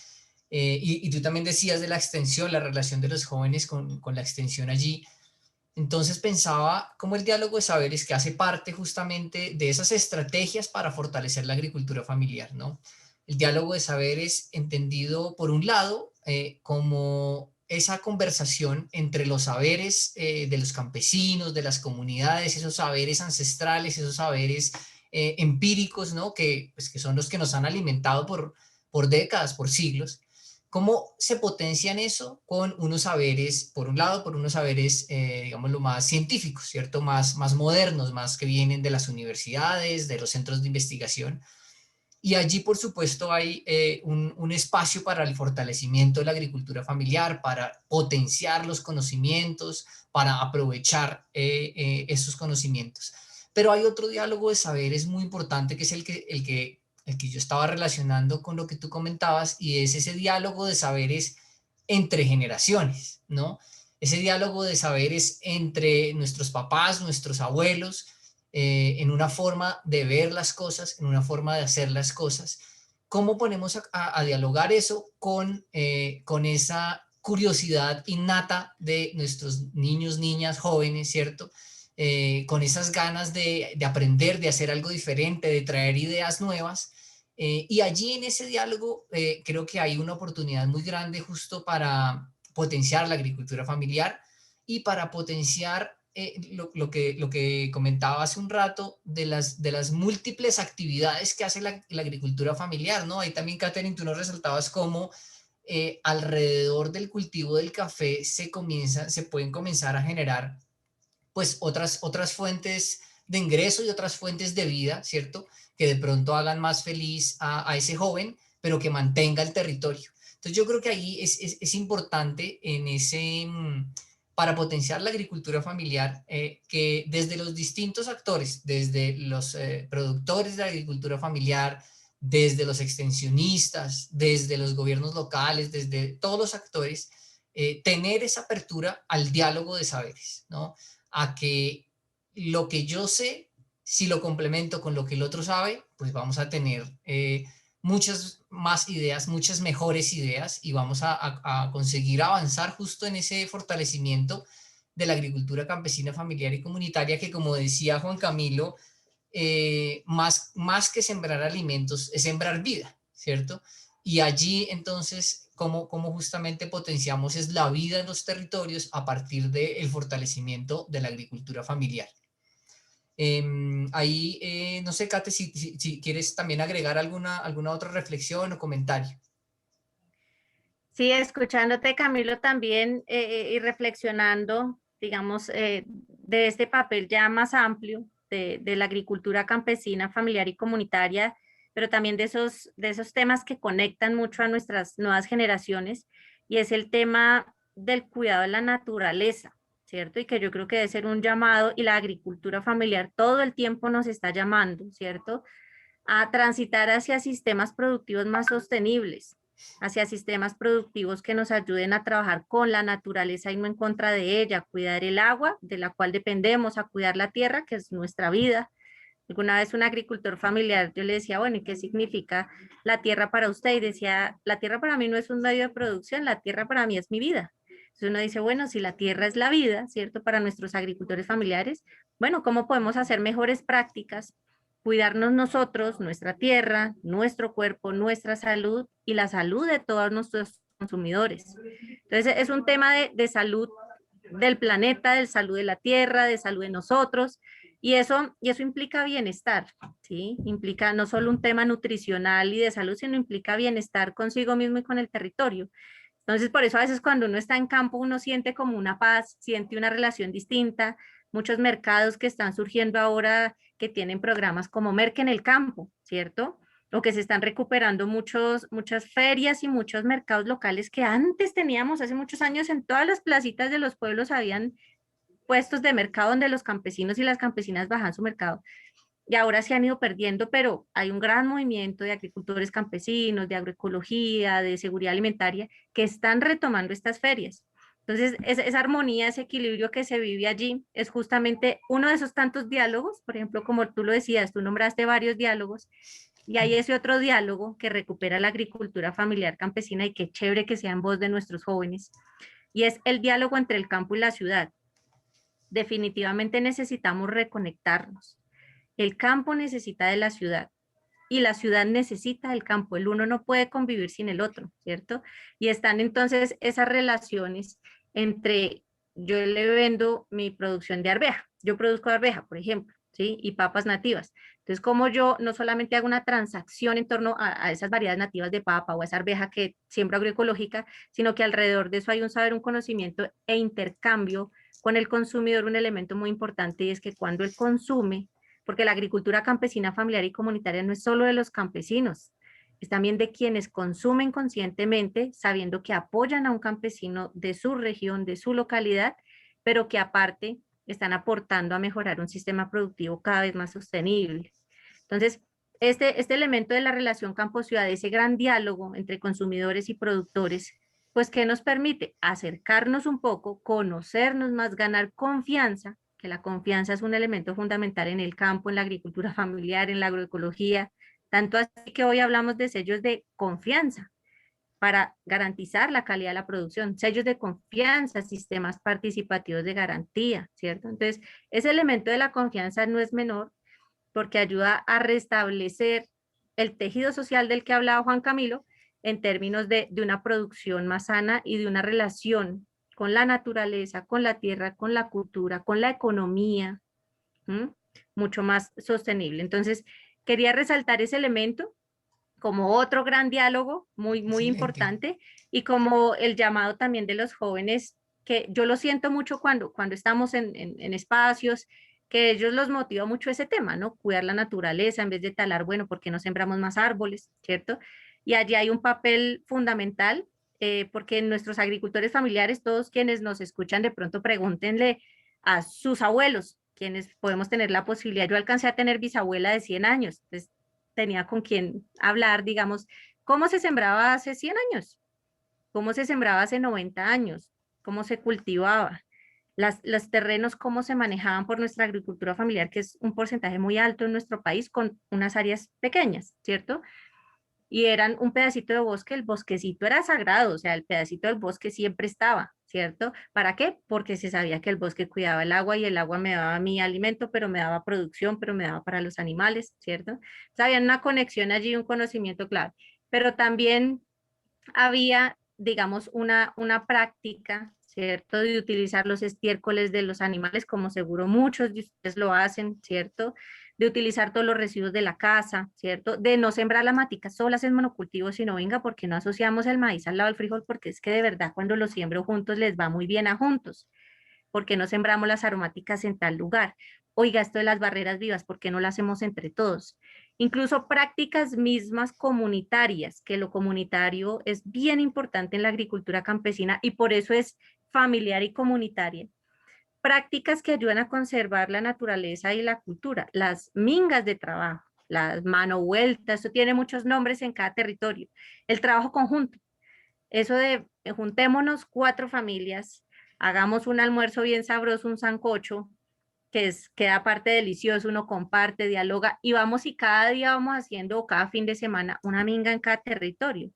y tú también decías de la extensión, la relación de los jóvenes con la extensión allí. Entonces pensaba cómo el diálogo de saberes, que hace parte justamente de esas estrategias para fortalecer la agricultura familiar, ¿no? El diálogo de saberes entendido, por un lado, como esa conversación entre los saberes de los campesinos, de las comunidades, esos saberes ancestrales, esos saberes empíricos, ¿no? Pues, que son los que nos han alimentado por décadas, por siglos. ¿Cómo se potencian eso con unos saberes, por un lado, por unos saberes, digámoslo, más científicos, ¿cierto? Más modernos, más que vienen de las universidades, de los centros de investigación? Y allí, por supuesto, hay un espacio para el fortalecimiento de la agricultura familiar, para potenciar los conocimientos, para aprovechar esos conocimientos. Pero hay otro diálogo de saberes muy importante, que es el que yo estaba relacionando con lo que tú comentabas, y es ese diálogo de saberes entre generaciones, ¿no? ese diálogo de saberes entre nuestros papás, nuestros abuelos, en una forma de ver las cosas, en una forma de hacer las cosas. ¿Cómo ponemos a dialogar eso con esa curiosidad innata de nuestros niños, niñas, jóvenes, ¿cierto? Con esas ganas de aprender, de hacer algo diferente, de traer ideas nuevas. Y allí en ese diálogo creo que hay una oportunidad muy grande justo para potenciar la agricultura familiar y para potenciar lo que comentaba hace un rato de las múltiples actividades que hace la agricultura familiar, ¿no? Ahí también, Catherine, tú nos resaltabas cómo alrededor del cultivo del café se pueden comenzar a generar pues otras fuentes de ingreso y otras fuentes de vida, ¿cierto? Que de pronto hagan más feliz a ese joven, pero que mantenga el territorio. Entonces yo creo que ahí es importante para potenciar la agricultura familiar, que desde los distintos actores, desde los productores de la agricultura familiar, desde los extensionistas, desde los gobiernos locales, desde todos los actores, tener esa apertura al diálogo de saberes, ¿no? A que lo que yo sé, si lo complemento con lo que el otro sabe, pues vamos a tener muchas más ideas, muchas mejores ideas y vamos a conseguir avanzar justo en ese fortalecimiento de la agricultura campesina, familiar y comunitaria que, como decía Juan Camilo, más que sembrar alimentos, es sembrar vida, ¿cierto? Y allí entonces, cómo justamente potenciamos es la vida en los territorios a partir del fortalecimiento de la agricultura familiar. Ahí, no sé, Kate, si quieres también agregar alguna otra reflexión o comentario. Sí, escuchándote, Camilo, también y reflexionando, digamos, de este papel ya más amplio de la agricultura campesina, familiar y comunitaria, pero también de esos temas que conectan mucho a nuestras nuevas generaciones, y es el tema del cuidado de la naturaleza, ¿cierto? Y que yo creo que debe ser un llamado, y la agricultura familiar todo el tiempo nos está llamando, ¿cierto? A transitar hacia sistemas productivos más sostenibles, hacia sistemas productivos que nos ayuden a trabajar con la naturaleza y no en contra de ella, a cuidar el agua de la cual dependemos, a cuidar la tierra, que es nuestra vida. Alguna vez un agricultor familiar, yo le decía, bueno, ¿y qué significa la tierra para usted? Y decía, la tierra para mí no es un medio de producción, la tierra para mí es mi vida. Entonces uno dice, bueno, si la tierra es la vida, ¿cierto? Para nuestros agricultores familiares, bueno, ¿cómo podemos hacer mejores prácticas? Cuidarnos nosotros, nuestra tierra, nuestro cuerpo, nuestra salud y la salud de todos nuestros consumidores. Entonces es un tema de salud del planeta, de salud de la tierra, de salud de nosotros, y eso implica bienestar, ¿sí? Implica no solo un tema nutricional y de salud, sino implica bienestar consigo mismo y con el territorio. Entonces, por eso a veces cuando uno está en campo, uno siente como una paz, siente una relación distinta. Muchos mercados que están surgiendo ahora que tienen programas como Merca en el campo, ¿cierto? O que se están recuperando muchas ferias y muchos mercados locales que antes teníamos hace muchos años en todas las placitas de los pueblos habían puestos de mercado donde los campesinos y las campesinas bajan su mercado y ahora se han ido perdiendo, pero hay un gran movimiento de agricultores campesinos, de agroecología, de seguridad alimentaria, que están retomando estas ferias. Entonces, esa armonía, ese equilibrio que se vive allí es justamente uno de esos tantos diálogos, por ejemplo, como tú lo decías, tú nombraste varios diálogos, y hay ese otro diálogo que recupera la agricultura familiar campesina y qué chévere que sea en voz de nuestros jóvenes, y es el diálogo entre el campo y la ciudad. Definitivamente necesitamos reconectarnos. El campo necesita de la ciudad y la ciudad necesita del campo. El uno no puede convivir sin el otro, ¿cierto? Y están entonces esas relaciones entre yo le vendo mi producción de arveja. Yo produzco arveja, por ejemplo, ¿sí? Y papas nativas. Entonces, como yo no solamente hago una transacción en torno a esas variedades nativas de papa o a esa arveja que siembro agroecológica, sino que alrededor de eso hay un saber, un conocimiento e intercambio con el consumidor, un elemento muy importante, y es que cuando él consume, porque la agricultura campesina, familiar y comunitaria no es solo de los campesinos, es también de quienes consumen conscientemente, sabiendo que apoyan a un campesino de su región, de su localidad, pero que aparte están aportando a mejorar un sistema productivo cada vez más sostenible. Entonces, este elemento de la relación campo-ciudad, ese gran diálogo entre consumidores y productores, pues, ¿qué nos permite? Acercarnos un poco, conocernos más, ganar confianza, que la confianza es un elemento fundamental en el campo, en la agricultura familiar, en la agroecología, tanto así que hoy hablamos de sellos de confianza para garantizar la calidad de la producción, sellos de confianza, sistemas participativos de garantía, ¿cierto? Entonces, ese elemento de la confianza no es menor porque ayuda a restablecer el tejido social del que hablaba Juan Camilo en términos de una producción más sana y de una relación con la naturaleza, con la tierra, con la cultura, con la economía, ¿m? Mucho más sostenible. Entonces, quería resaltar ese elemento como otro gran diálogo muy Excelente. importante y como el llamado también de los jóvenes, que yo lo siento mucho cuando estamos en espacios, que ellos los motiva mucho ese tema, ¿no? Cuidar la naturaleza en vez de talar, bueno, ¿por qué no sembramos más árboles, cierto? Y allí hay un papel fundamental, porque nuestros agricultores familiares, todos quienes nos escuchan, de pronto pregúntenle a sus abuelos, quienes podemos tener la posibilidad. Yo alcancé a tener bisabuela de 100 años, pues tenía con quien hablar, digamos, cómo se sembraba hace 100 años, cómo se sembraba hace 90 años, cómo se cultivaba, los terrenos, cómo se manejaban por nuestra agricultura familiar, que es un porcentaje muy alto en nuestro país, con unas áreas pequeñas, ¿cierto? Y eran un pedacito de bosque, el bosquecito era sagrado, o sea, el pedacito del bosque siempre estaba, ¿cierto? ¿Para qué? Porque se sabía que el bosque cuidaba el agua y el agua me daba mi alimento, pero me daba producción, pero me daba para los animales, ¿cierto? O sea, había una conexión allí, un conocimiento clave, pero también había, digamos, una práctica, ¿cierto? De utilizar los estiércoles de los animales, como seguro muchos de ustedes lo hacen, ¿cierto? De utilizar todos los residuos de la casa, ¿cierto? De no sembrar las maticas solas en monocultivo, sino venga, porque no asociamos el maíz al lado del frijol, porque es que de verdad cuando los siembro juntos les va muy bien a juntos. ¿Por qué no sembramos las aromáticas en tal lugar? Oiga, esto de las barreras vivas, ¿por qué no lo hacemos entre todos? Incluso prácticas mismas comunitarias, que lo comunitario es bien importante en la agricultura campesina y por eso es familiar y comunitaria. Prácticas que ayudan a conservar la naturaleza y la cultura, las mingas de trabajo, las mano vueltas, eso tiene muchos nombres en cada territorio. El trabajo conjunto, eso de juntémonos 4 familias, hagamos un almuerzo bien sabroso, un sancocho, queda aparte delicioso, uno comparte, dialoga y vamos y cada día vamos haciendo o cada fin de semana una minga en cada territorio.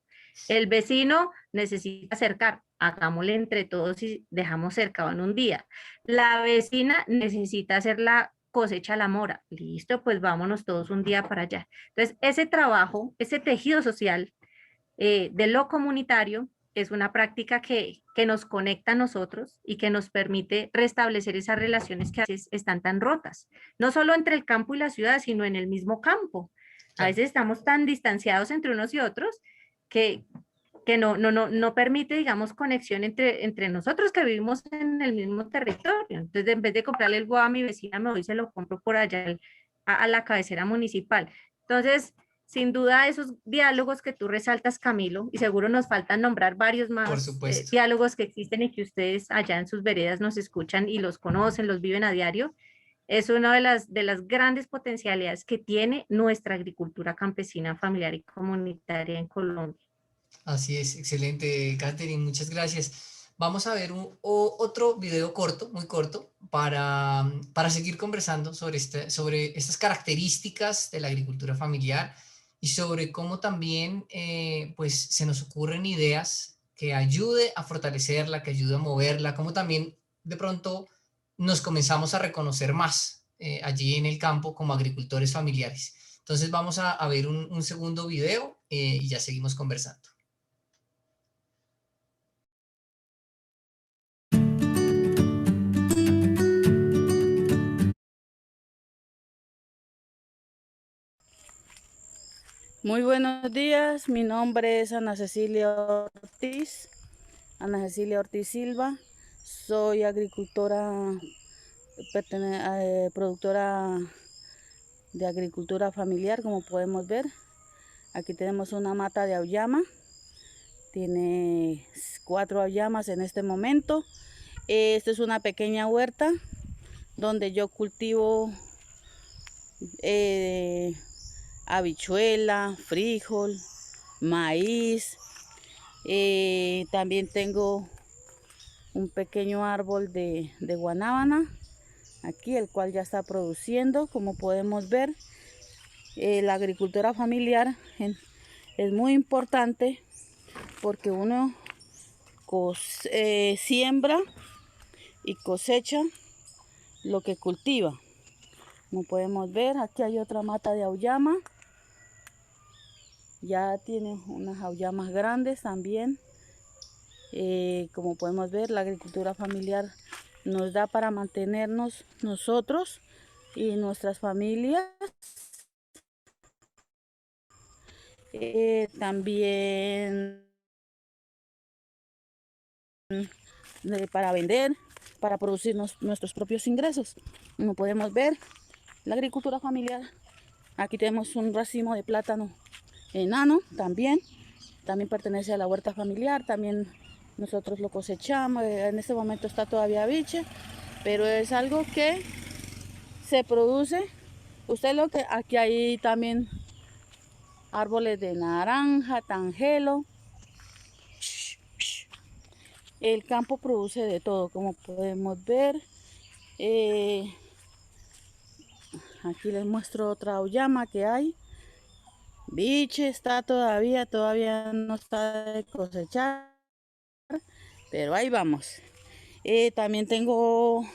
El vecino necesita acercar, hagámosle entre todos y dejamos cercado en un día. La vecina necesita hacer la cosecha a la mora, listo, pues vámonos todos un día para allá. Entonces, ese trabajo, ese tejido social de lo comunitario es una práctica que nos conecta a nosotros y que nos permite restablecer esas relaciones que a veces están tan rotas, no solo entre el campo y la ciudad, sino en el mismo campo. A Claro. veces estamos tan distanciados entre unos y otros que, que no permite, digamos, conexión entre nosotros que vivimos en el mismo territorio. Entonces, en vez de comprarle el huevo a mi vecina, me voy y se lo compro por allá a la cabecera municipal. Entonces, sin duda, esos diálogos que tú resaltas, Camilo, y seguro nos faltan nombrar varios Por más supuesto. diálogos que existen y que ustedes allá en sus veredas nos escuchan y los conocen, los viven a diario, es una de las grandes potencialidades que tiene nuestra agricultura campesina, familiar y comunitaria en Colombia. Así es, excelente, Catherine, muchas gracias. Vamos a ver otro video corto, muy corto, para seguir conversando sobre estas características de la agricultura familiar y sobre cómo también pues, se nos ocurren ideas que ayude a fortalecerla, que ayude a moverla, cómo también de pronto nos comenzamos a reconocer más allí en el campo como agricultores familiares. Entonces vamos a ver un segundo video y ya seguimos conversando. Muy buenos días, mi nombre es Ana Cecilia Ortiz, Ana Cecilia Ortiz Silva, soy agricultora, productora de agricultura familiar, como podemos ver. Aquí tenemos una mata de auyama, tiene 4 auyamas en este momento. Esta es una pequeña huerta donde yo cultivo habichuela, frijol, maíz. También tengo un pequeño árbol de guanábana aquí, el cual ya está produciendo. Como podemos ver, la agricultura familiar es muy importante porque uno siembra y cosecha lo que cultiva. Como podemos ver, aquí hay otra mata de auyama. Ya tiene unas auyamas grandes también. Como podemos ver, la agricultura familiar nos da para mantenernos nosotros y nuestras familias. También para vender, para producir nuestros propios ingresos. Como podemos ver, la agricultura familiar, aquí tenemos un racimo de plátano enano también pertenece a la huerta familiar. También nosotros lo cosechamos. En este momento está todavía biche, pero es algo que se produce. Usted lo que aquí hay también árboles de naranja, tangelo. El campo produce de todo, como podemos ver. Aquí les muestro otra auyama que hay. Biche está todavía no está de cosechar, pero ahí vamos. También tengo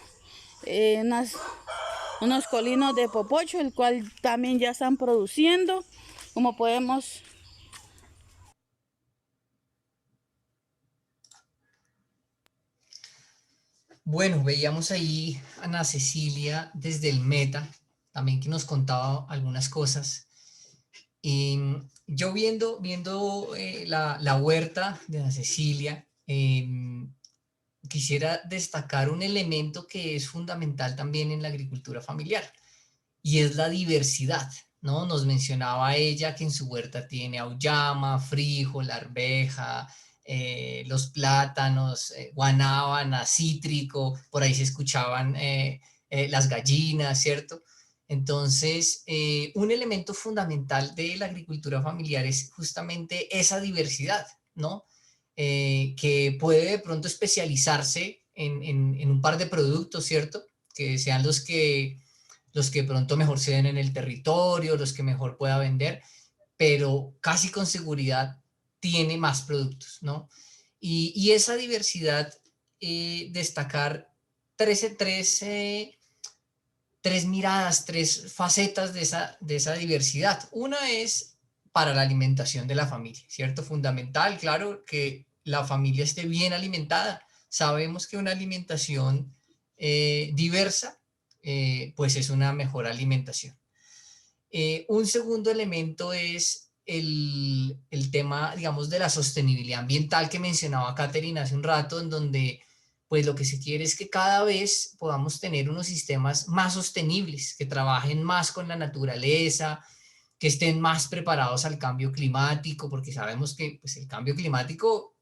unos colinos de popocho, el cual también ya están produciendo. Como podemos. Bueno, veíamos ahí a Ana Cecilia desde el Meta, también que nos contaba algunas cosas. Y yo viendo la huerta de Ana Cecilia, quisiera destacar un elemento que es fundamental también en la agricultura familiar, y es la diversidad, ¿no? Nos mencionaba ella que en su huerta tiene auyama, frijol, arveja, los plátanos, guanábana, cítrico, por ahí se escuchaban las gallinas, ¿cierto? Entonces, un elemento fundamental de la agricultura familiar es justamente esa diversidad, ¿no? Que puede de pronto especializarse en un par de productos, ¿cierto? Que sean los que pronto mejor se den en el territorio, los que mejor pueda vender, pero casi con seguridad tiene más productos, ¿no? Y esa diversidad, destacar tres, tres, tres miradas, tres facetas de esa diversidad. Una es para la alimentación de la familia, ¿cierto? Fundamental, claro, que la familia esté bien alimentada. Sabemos que una alimentación diversa, pues es una mejor alimentación. Un segundo elemento es el tema, digamos, de la sostenibilidad ambiental que mencionaba Catherine hace un rato, en donde pues lo que se quiere es que cada vez podamos tener unos sistemas más sostenibles, que trabajen más con la naturaleza, que estén más preparados al cambio climático, porque sabemos que pues, el cambio climático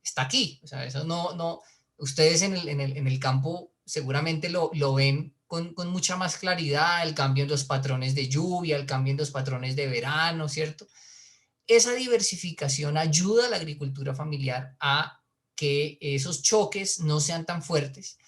está aquí. O sea, eso no, ustedes en el campo seguramente lo ven con mucha más claridad, el cambio en los patrones de lluvia, el cambio en los patrones de verano, ¿cierto? Esa diversificación ayuda a la agricultura familiar a que esos choques no sean tan fuertes,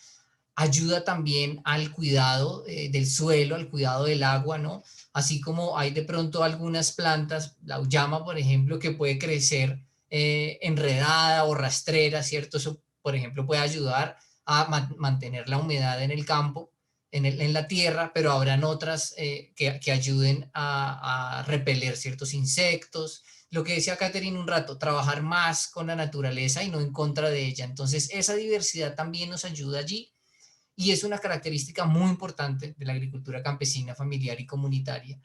ayuda también al cuidado del suelo, al cuidado del agua, ¿no? Así como hay de pronto algunas plantas, la auyama, por ejemplo, que puede crecer enredada o rastrera, ¿cierto? Eso, por ejemplo, puede ayudar a mantener la humedad en el campo, en la tierra, pero habrán otras que ayuden a repeler ciertos insectos. Lo que decía Catherine un rato, trabajar más con la naturaleza y no en contra de ella. Entonces, esa diversidad también nos ayuda allí y es una característica muy importante de la agricultura campesina, familiar y comunitaria.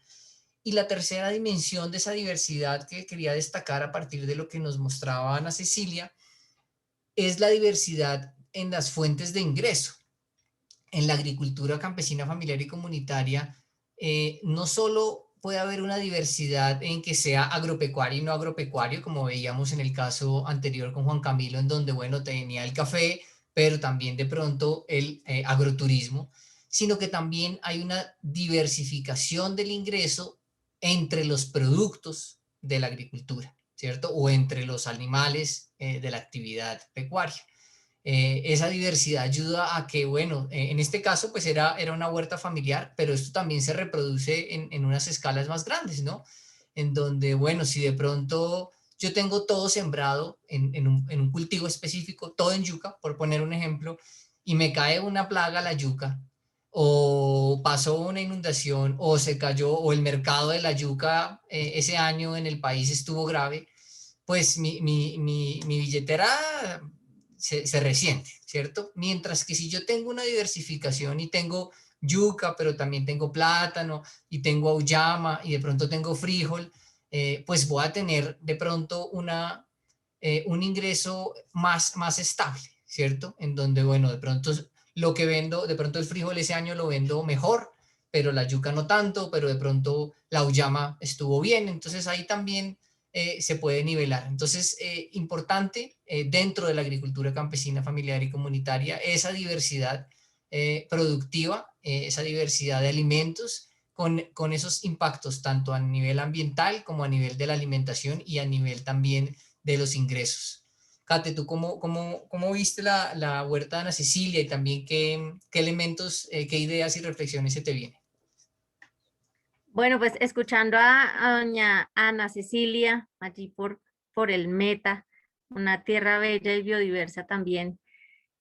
Y la tercera dimensión de esa diversidad que quería destacar a partir de lo que nos mostraba Ana Cecilia es la diversidad en las fuentes de ingreso. En la agricultura campesina, familiar y comunitaria, no solo puede haber una diversidad en que sea agropecuario y no agropecuario, como veíamos en el caso anterior con Juan Camilo, en donde, bueno, tenía el café, pero también de pronto el agroturismo, sino que también hay una diversificación del ingreso entre los productos de la agricultura, ¿cierto? O entre los animales de la actividad pecuaria. Esa diversidad ayuda a que, bueno, en este caso pues era una huerta familiar, pero esto también se reproduce en unas escalas más grandes, ¿no? En donde, bueno, si de pronto yo tengo todo sembrado en un cultivo específico, todo en yuca, por poner un ejemplo, y me cae una plaga la yuca, o pasó una inundación, o se cayó, o el mercado de la yuca ese año en el país estuvo grave, pues mi billetera se resiente, ¿cierto? Mientras que si yo tengo una diversificación y tengo yuca, pero también tengo plátano y tengo auyama y de pronto tengo frijol, pues voy a tener de pronto un ingreso más estable, ¿cierto? En donde, bueno, de pronto lo que vendo, de pronto el frijol ese año lo vendo mejor, pero la yuca no tanto, pero de pronto la auyama estuvo bien, entonces ahí también se puede nivelar. Entonces, importante dentro de la agricultura campesina, familiar y comunitaria, esa diversidad productiva, esa diversidad de alimentos con esos impactos tanto a nivel ambiental como a nivel de la alimentación y a nivel también de los ingresos. Kate, ¿tú cómo viste la huerta de Ana Cecilia y también qué elementos, qué ideas y reflexiones se te vienen? Bueno, pues escuchando a doña Ana Cecilia, allí por el Meta, una tierra bella y biodiversa también,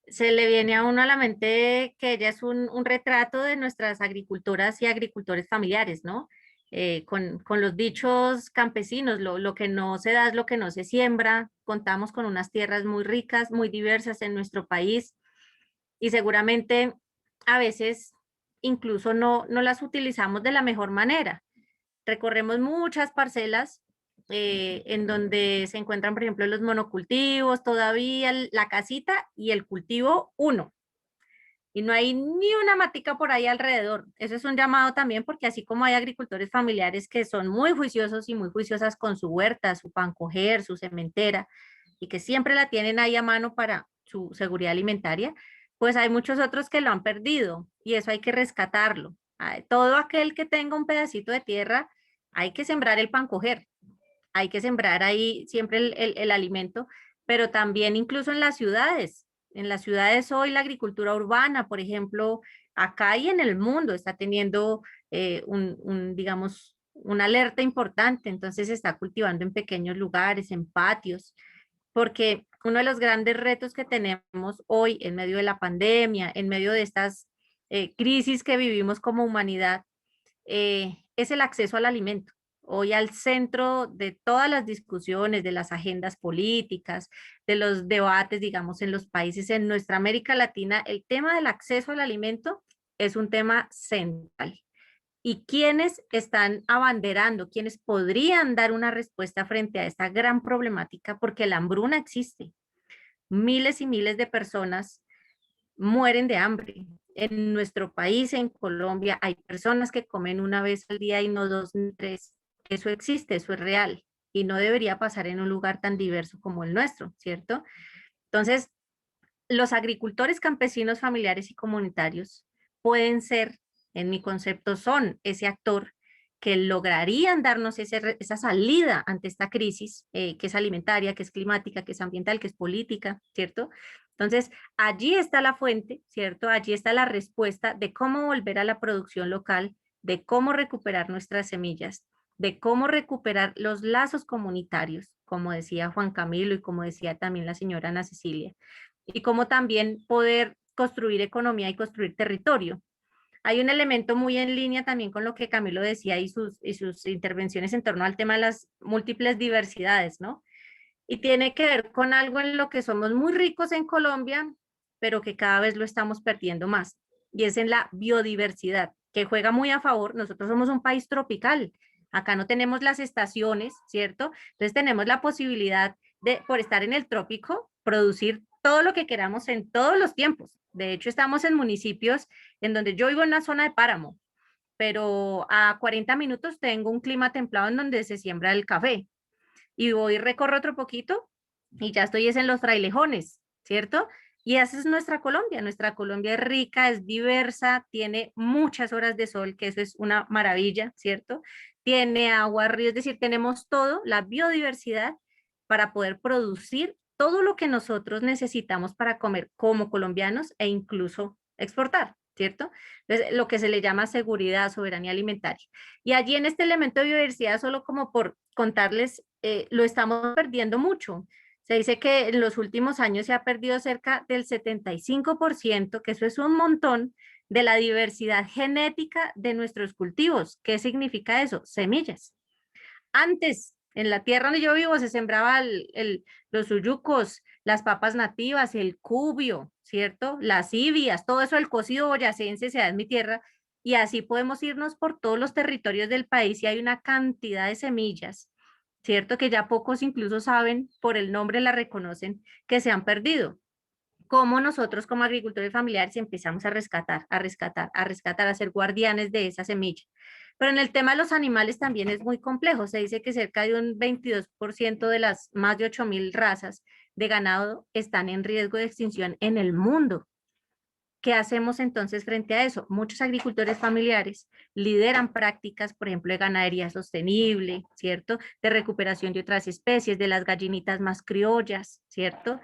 se le viene a uno a la mente que ella es un retrato de nuestras agricultoras y agricultores familiares, ¿no? Con los dichos campesinos, lo que no se da es lo que no se siembra, contamos con unas tierras muy ricas, muy diversas en nuestro país y seguramente a veces incluso no las utilizamos de la mejor manera. Recorremos muchas parcelas en donde se encuentran, por ejemplo, los monocultivos, todavía la casita y el cultivo uno. Y no hay ni una matica por ahí alrededor. Eso es un llamado también porque así como hay agricultores familiares que son muy juiciosos y muy juiciosas con su huerta, su pancoger, su cementera, y que siempre la tienen ahí a mano para su seguridad alimentaria, pues hay muchos otros que lo han perdido y eso hay que rescatarlo. Todo aquel que tenga un pedacito de tierra, hay que sembrar el pancoger, hay que sembrar ahí siempre el alimento, pero también incluso en las ciudades. En las ciudades hoy la agricultura urbana, por ejemplo, acá y en el mundo está teniendo digamos, una alerta importante, entonces se está cultivando en pequeños lugares, en patios, porque uno de los grandes retos que tenemos hoy en medio de la pandemia, en medio de estas crisis que vivimos como humanidad, es el acceso al alimento. Hoy al centro de todas las discusiones, de las agendas políticas, de los debates, digamos, en los países, en nuestra América Latina, el tema del acceso al alimento es un tema central. ¿Y quiénes están abanderando, quiénes podrían dar una respuesta frente a esta gran problemática? Porque la hambruna existe. Miles y miles de personas mueren de hambre. En nuestro país, en Colombia, hay personas que comen una vez al día y no dos ni tres. Eso existe, eso es real y no debería pasar en un lugar tan diverso como el nuestro, ¿cierto? Entonces, los agricultores campesinos, familiares y comunitarios pueden ser, en mi concepto, son ese actor que lograrían darnos esa salida ante esta crisis, que es alimentaria, que es climática, que es ambiental, que es política, ¿cierto? Entonces, allí está la fuente, ¿cierto? Allí está la respuesta de cómo volver a la producción local, de cómo recuperar nuestras semillas, de cómo recuperar los lazos comunitarios, como decía Juan Camilo y como decía también la señora Ana Cecilia, y cómo también poder construir economía y construir territorio. Hay un elemento muy en línea también con lo que Camilo decía y sus intervenciones en torno al tema de las múltiples diversidades, ¿no? Y tiene que ver con algo en lo que somos muy ricos en Colombia, pero que cada vez lo estamos perdiendo más, y es en la biodiversidad, que juega muy a favor. Nosotros somos un país tropical, acá no tenemos las estaciones, ¿cierto? Entonces tenemos la posibilidad de, por estar en el trópico, producir todo lo que queramos en todos los tiempos. De hecho, estamos en municipios en donde yo vivo en una zona de páramo, pero a 40 minutos tengo un clima templado en donde se siembra el café y voy, recorro otro poquito y ya estoy es en los frailejones, ¿cierto? Y esa es nuestra Colombia es rica, es diversa, tiene muchas horas de sol, que eso es una maravilla, ¿cierto? Tiene agua, ríos, es decir, tenemos todo, la biodiversidad, para poder producir todo lo que nosotros necesitamos para comer como colombianos e incluso exportar, ¿cierto? Entonces, lo que se le llama seguridad, soberanía alimentaria. Y allí en este elemento de biodiversidad, solo como por contarles, lo estamos perdiendo mucho. Se dice que en los últimos años se ha perdido cerca del 75%, que eso es un montón, de la diversidad genética de nuestros cultivos. ¿Qué significa eso? Semillas. Antes, en la tierra donde yo vivo, se sembraba los uyucos, las papas nativas, el cubio, ¿cierto? Las ibias, todo eso, el cocido boyacense se da en mi tierra, y así podemos irnos por todos los territorios del país y hay una cantidad de semillas, ¿cierto? Que ya pocos incluso saben, por el nombre la reconocen, que se han perdido. Cómo nosotros como agricultores familiares empezamos a rescatar, a ser guardianes de esa semilla. Pero en el tema de los animales también es muy complejo. Se dice que cerca de un 22% de las más de 8.000 razas de ganado están en riesgo de extinción en el mundo. ¿Qué hacemos entonces frente a eso? Muchos agricultores familiares lideran prácticas, por ejemplo, de ganadería sostenible, ¿cierto? De recuperación de otras especies, de las gallinitas más criollas, ¿cierto?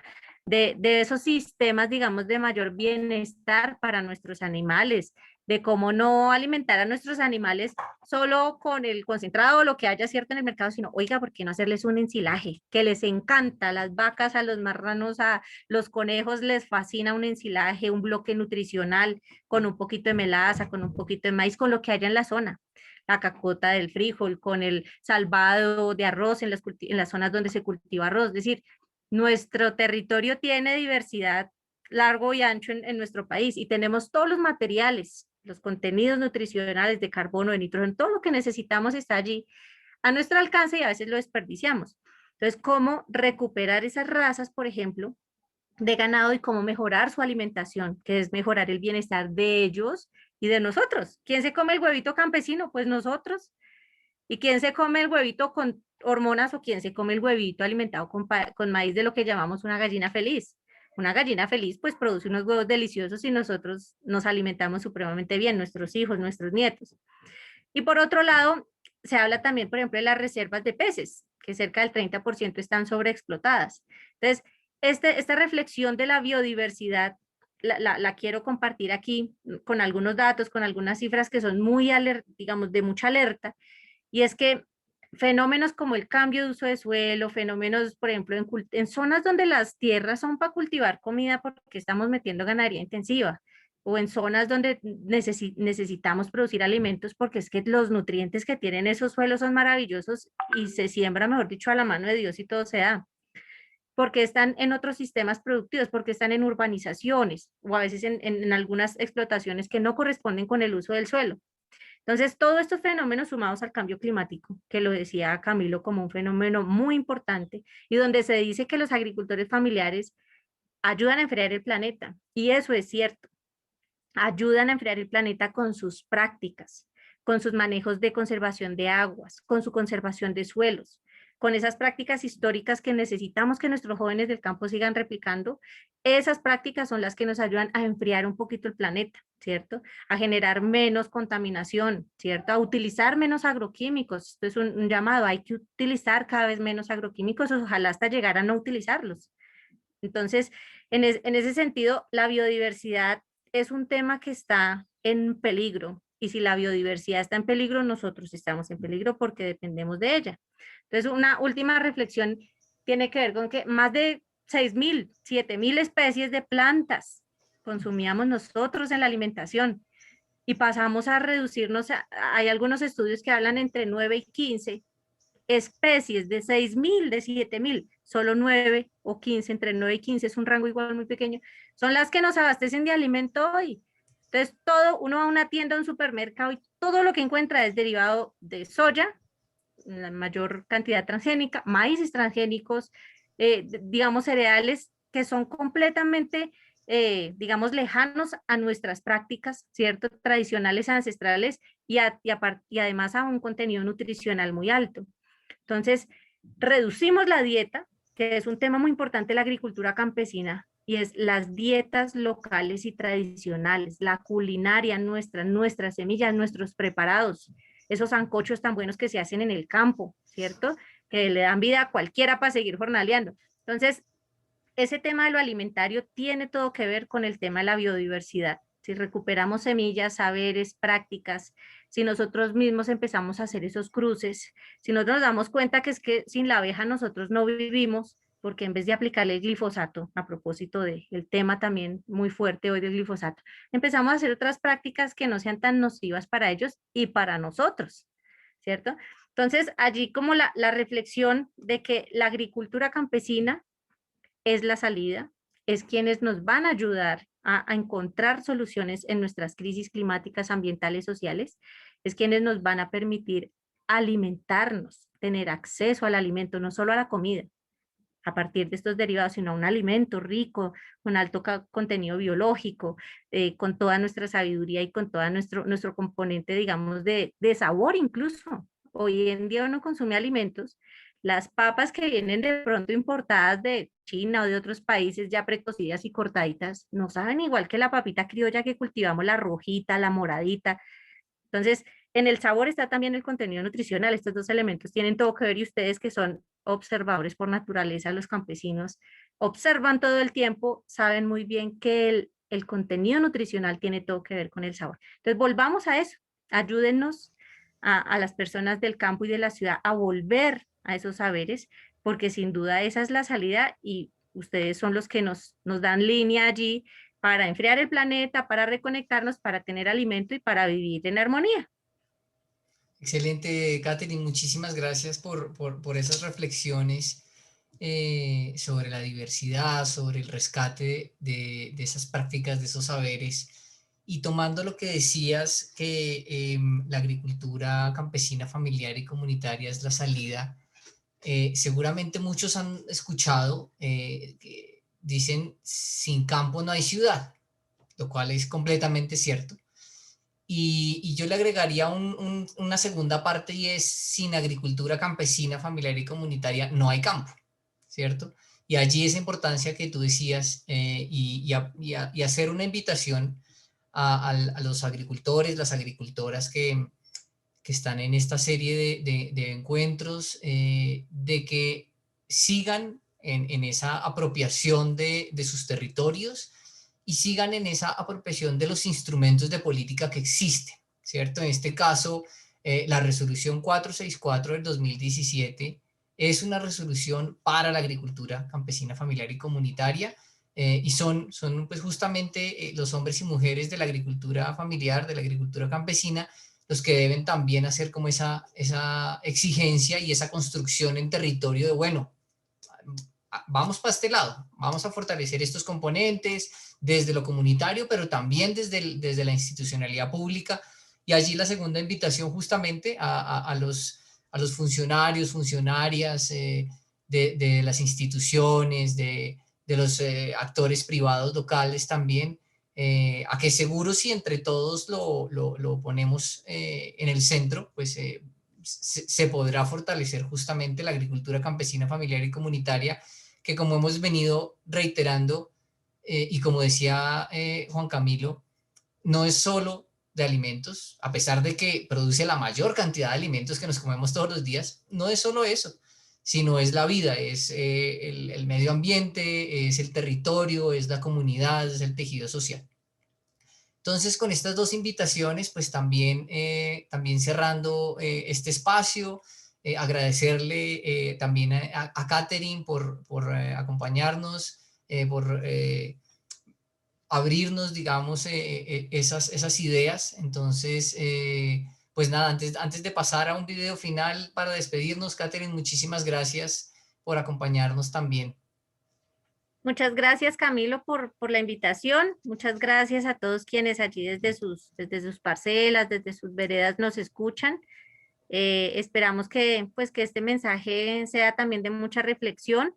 De esos sistemas, digamos, de mayor bienestar para nuestros animales, de cómo no alimentar a nuestros animales solo con el concentrado o lo que haya cierto en el mercado, sino, oiga, ¿por qué no hacerles un ensilaje? Que les encanta, a las vacas, a los marranos, a los conejos les fascina un ensilaje, un bloque nutricional con un poquito de melaza, con un poquito de maíz, con lo que haya en la zona. La cacota del frijol, con el salvado de arroz en las zonas donde se cultiva arroz. Es decir, nuestro territorio tiene diversidad largo y ancho en nuestro país y tenemos todos los materiales, los contenidos nutricionales de carbono, de nitrógeno, todo lo que necesitamos está allí a nuestro alcance y a veces lo desperdiciamos. Entonces, ¿cómo recuperar esas razas, por ejemplo, de ganado y cómo mejorar su alimentación, que es mejorar el bienestar de ellos y de nosotros? ¿Quién se come el huevito campesino? Pues nosotros. ¿Y quién se come el huevito con hormonas o quién se come el huevito alimentado con maíz de lo que llamamos una gallina feliz? Una gallina feliz pues produce unos huevos deliciosos y nosotros nos alimentamos supremamente bien, nuestros hijos, nuestros nietos. Y por otro lado, se habla también, por ejemplo, de las reservas de peces, que cerca del 30% están sobreexplotadas. Entonces, esta reflexión de la biodiversidad la quiero compartir aquí con algunos datos, con algunas cifras que son muy, digamos, de mucha alerta, y es que fenómenos como el cambio de uso de suelo, fenómenos, por ejemplo, en zonas donde las tierras son para cultivar comida porque estamos metiendo ganadería intensiva, o en zonas donde necesitamos producir alimentos porque es que los nutrientes que tienen esos suelos son maravillosos y se siembra, mejor dicho, a la mano de Dios y todo se da. Porque están en otros sistemas productivos, porque están en urbanizaciones o a veces en algunas explotaciones que no corresponden con el uso del suelo. Entonces, todos estos fenómenos sumados al cambio climático, que lo decía Camilo como un fenómeno muy importante, y donde se dice que los agricultores familiares ayudan a enfriar el planeta, y eso es cierto, ayudan a enfriar el planeta con sus prácticas, con sus manejos de conservación de aguas, con su conservación de suelos, con esas prácticas históricas que necesitamos que nuestros jóvenes del campo sigan replicando. Esas prácticas son las que nos ayudan a enfriar un poquito el planeta, ¿cierto? A generar menos contaminación, ¿cierto? A utilizar menos agroquímicos. Esto es un llamado, hay que utilizar cada vez menos agroquímicos, ojalá hasta llegar a no utilizarlos. Entonces, en ese sentido, la biodiversidad es un tema que está en peligro, y si la biodiversidad está en peligro, nosotros estamos en peligro porque dependemos de ella. Entonces, una última reflexión tiene que ver con que más de 6.000, 7.000 especies de plantas consumíamos nosotros en la alimentación y pasamos a reducirnos, hay algunos estudios que hablan entre 9 y 15 especies, de 6.000, de 7.000, solo 9 o 15, entre 9 y 15 es un rango igual muy pequeño, son las que nos abastecen de alimento hoy. Entonces, uno va a una tienda, a un supermercado y todo lo que encuentra es derivado de soya, la mayor cantidad transgénica, maíces transgénicos, digamos cereales que son completamente, digamos, lejanos a nuestras prácticas, ¿cierto? Tradicionales, ancestrales y además a un contenido nutricional muy alto. Entonces, reducimos la dieta, que es un tema muy importante de la agricultura campesina, y es las dietas locales y tradicionales, la culinaria nuestra, nuestras semillas, nuestros preparados, esos sancochos tan buenos que se hacen en el campo, ¿cierto? que le dan vida a cualquiera para seguir jornaleando. Entonces, ese tema de lo alimentario tiene todo que ver con el tema de la biodiversidad. Si recuperamos semillas, saberes, prácticas, si nosotros mismos empezamos a hacer esos cruces, si nosotros nos damos cuenta que es que sin la abeja nosotros no vivimos, porque en vez de aplicarle el glifosato, a propósito del tema también muy fuerte hoy del glifosato, empezamos a hacer otras prácticas que no sean tan nocivas para ellos y para nosotros, ¿cierto? Entonces, allí como la reflexión de que la agricultura campesina es la salida, es quienes nos van a ayudar a encontrar soluciones en nuestras crisis climáticas, ambientales, sociales, es quienes nos van a permitir alimentarnos, tener acceso al alimento, no solo a la comida, a partir de estos derivados, sino a un alimento rico, con alto contenido biológico, con toda nuestra sabiduría y con todo nuestro componente, digamos, de sabor incluso. Hoy en día uno consume alimentos, las papas que vienen de pronto importadas de China o de otros países ya precocidas y cortaditas, no saben igual que la papita criolla que cultivamos, la rojita, la moradita. Entonces, en el sabor está también el contenido nutricional. Estos dos elementos tienen todo que ver y ustedes que son observadores por naturaleza, los campesinos, observan todo el tiempo, saben muy bien que el contenido nutricional tiene todo que ver con el sabor. Entonces, volvamos a eso. Ayúdennos a las personas del campo y de la ciudad a volver a esos saberes, porque sin duda esa es la salida y ustedes son los que nos dan línea allí para enfriar el planeta, para reconectarnos, para tener alimento y para vivir en armonía. Excelente, Katherine, muchísimas gracias por esas reflexiones sobre la diversidad, sobre el rescate de esas prácticas, de esos saberes. Y tomando lo que decías, que la agricultura campesina, familiar y comunitaria es la salida, seguramente muchos han escuchado que dicen, sin campo no hay ciudad, lo cual es completamente cierto. Y yo le agregaría una segunda parte y es, sin agricultura campesina, familiar y comunitaria no hay campo, ¿cierto? Y allí esa importancia que tú decías y hacer una invitación a los agricultores, las agricultoras que están en esta serie de encuentros, de que sigan en esa apropiación de sus territorios y sigan en esa apropiación de los instrumentos de política que existen, ¿cierto? En este caso, la resolución 464 del 2017 es una resolución para la agricultura campesina, familiar y comunitaria, y son pues justamente los hombres y mujeres de la agricultura familiar, de la agricultura campesina, los que deben también hacer como esa exigencia y esa construcción en territorio de, bueno, vamos para este lado, vamos a fortalecer estos componentes desde lo comunitario, pero también desde la institucionalidad pública. Y allí la segunda invitación justamente a los funcionarios, funcionarias de las instituciones, de los actores privados locales también, a que seguro si entre todos lo ponemos en el centro, pues se podrá fortalecer justamente la agricultura campesina, familiar y comunitaria, que como hemos venido reiterando, y como decía Juan Camilo, no es solo de alimentos, a pesar de que produce la mayor cantidad de alimentos que nos comemos todos los días, no es solo eso, sino es la vida, es el medio ambiente, es el territorio, es la comunidad, es el tejido social. Entonces, con estas dos invitaciones, pues también, también cerrando este espacio, agradecerle también a Katherine por acompañarnos, por abrirnos, digamos, esas ideas. Entonces, pues nada, antes de pasar a un video final para despedirnos, Katherine, muchísimas gracias por acompañarnos también. Muchas gracias, Camilo, por la invitación. Muchas gracias a todos quienes allí desde sus parcelas, desde sus veredas nos escuchan. Esperamos pues, que este mensaje sea también de mucha reflexión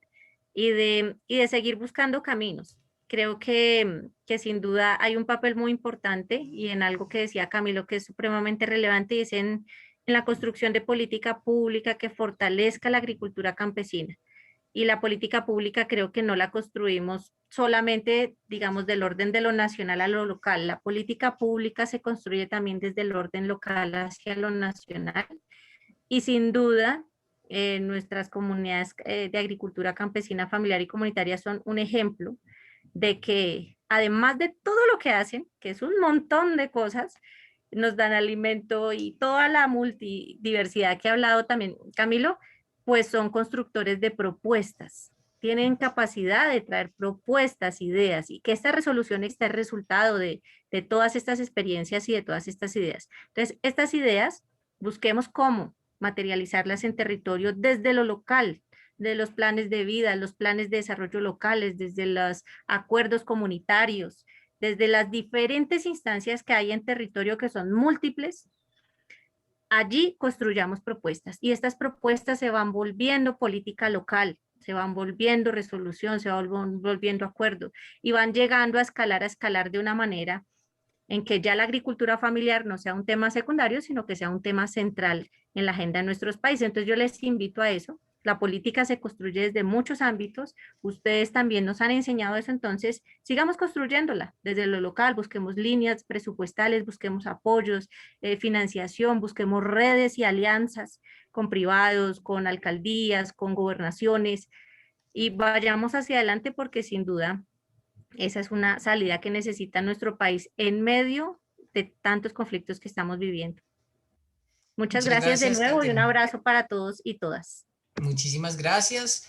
y de seguir buscando caminos. Creo que sin duda hay un papel muy importante y en algo que decía Camilo que es supremamente relevante y es en la construcción de política pública que fortalezca la agricultura campesina. Y la política pública creo que no la construimos solamente, digamos, del orden de lo nacional a lo local. La política pública se construye también desde el orden local hacia lo nacional. Y sin duda, nuestras comunidades de agricultura campesina, familiar y comunitaria son un ejemplo de que además de todo lo que hacen, que es un montón de cosas, nos dan alimento y toda la multidiversidad que ha hablado también Camilo, pues son constructores de propuestas. Tienen capacidad de traer propuestas, ideas, y que esta resolución esté resultado de todas estas experiencias y de todas estas ideas. Entonces, estas ideas, busquemos cómo materializarlas en territorio desde lo local, de los planes de vida, los planes de desarrollo locales, desde los acuerdos comunitarios, desde las diferentes instancias que hay en territorio que son múltiples. Allí construyamos propuestas y estas propuestas se van volviendo política local, se van volviendo resolución, se van volviendo acuerdo y van llegando a escalar de una manera en que ya la agricultura familiar no sea un tema secundario, sino que sea un tema central en la agenda de nuestros países. Entonces yo les invito a eso. La política se construye desde muchos ámbitos. Ustedes también nos han enseñado eso, entonces sigamos construyéndola desde lo local. Busquemos líneas presupuestales, busquemos apoyos, financiación, busquemos redes y alianzas con privados, con alcaldías, con gobernaciones y vayamos hacia adelante porque sin duda esa es una salida que necesita nuestro país en medio de tantos conflictos que estamos viviendo. Muchas gracias de nuevo, Catherine, y un abrazo para todos y todas. Muchísimas gracias.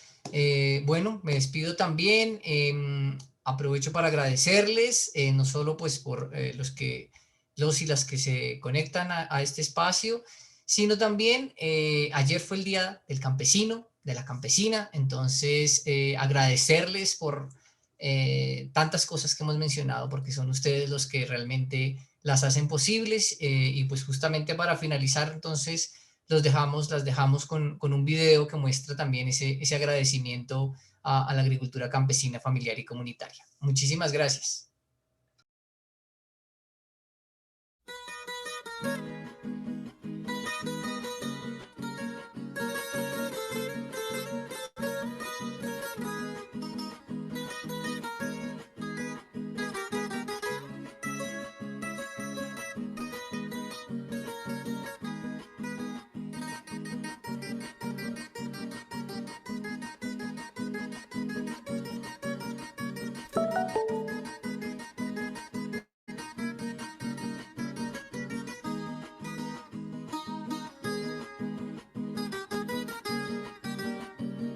Bueno, me despido también. Aprovecho para agradecerles, no solo pues por los y las que se conectan a este espacio, sino también ayer fue el Día del Campesino, de la Campesina, entonces agradecerles por tantas cosas que hemos mencionado, porque son ustedes los que realmente las hacen posibles, y pues justamente para finalizar entonces las dejamos con un video que muestra también ese agradecimiento a la agricultura campesina, familiar y comunitaria. Muchísimas gracias.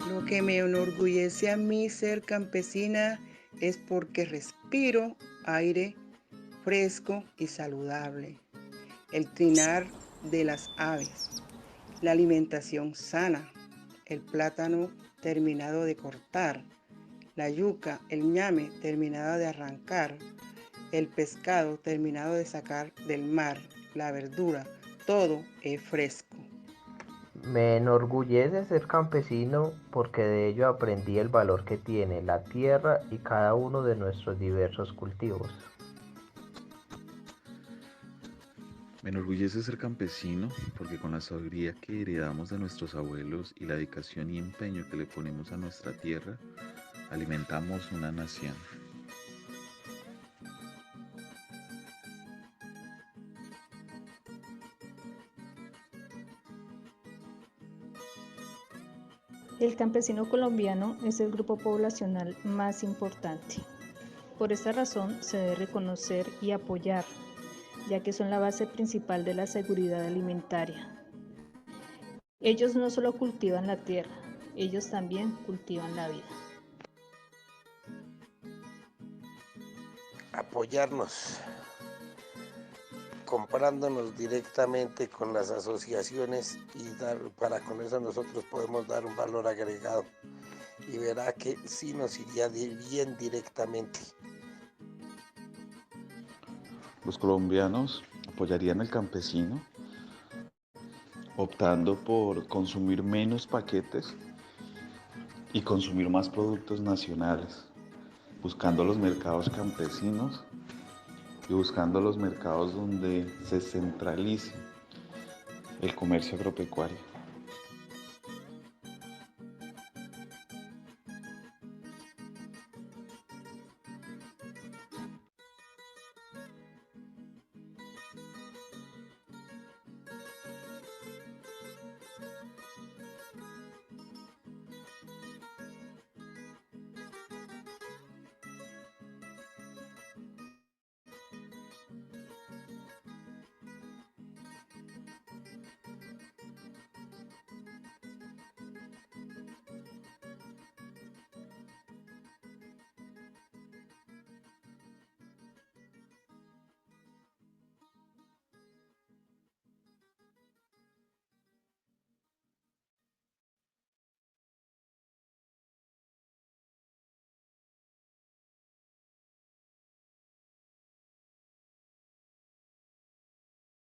Lo que me enorgullece a mí ser campesina es porque respiro aire fresco y saludable, el trinar de las aves, la alimentación sana, el plátano terminado de cortar, la yuca, el ñame terminado de arrancar, el pescado terminado de sacar del mar, la verdura, todo es fresco. Me enorgullece ser campesino porque de ello aprendí el valor que tiene la tierra y cada uno de nuestros diversos cultivos. Me enorgullece ser campesino porque con la sabiduría que heredamos de nuestros abuelos y la dedicación y empeño que le ponemos a nuestra tierra, alimentamos una nación. El campesino colombiano es el grupo poblacional más importante. Por esta razón se debe reconocer y apoyar, ya que son la base principal de la seguridad alimentaria. Ellos no solo cultivan la tierra, ellos también cultivan la vida. Apoyarnos, comprándonos directamente con las asociaciones y para con eso nosotros podemos dar un valor agregado y verá que sí nos iría bien directamente. Los colombianos apoyarían al campesino optando por consumir menos paquetes y consumir más productos nacionales, buscando los mercados campesinos y buscando los mercados donde se centralice el comercio agropecuario.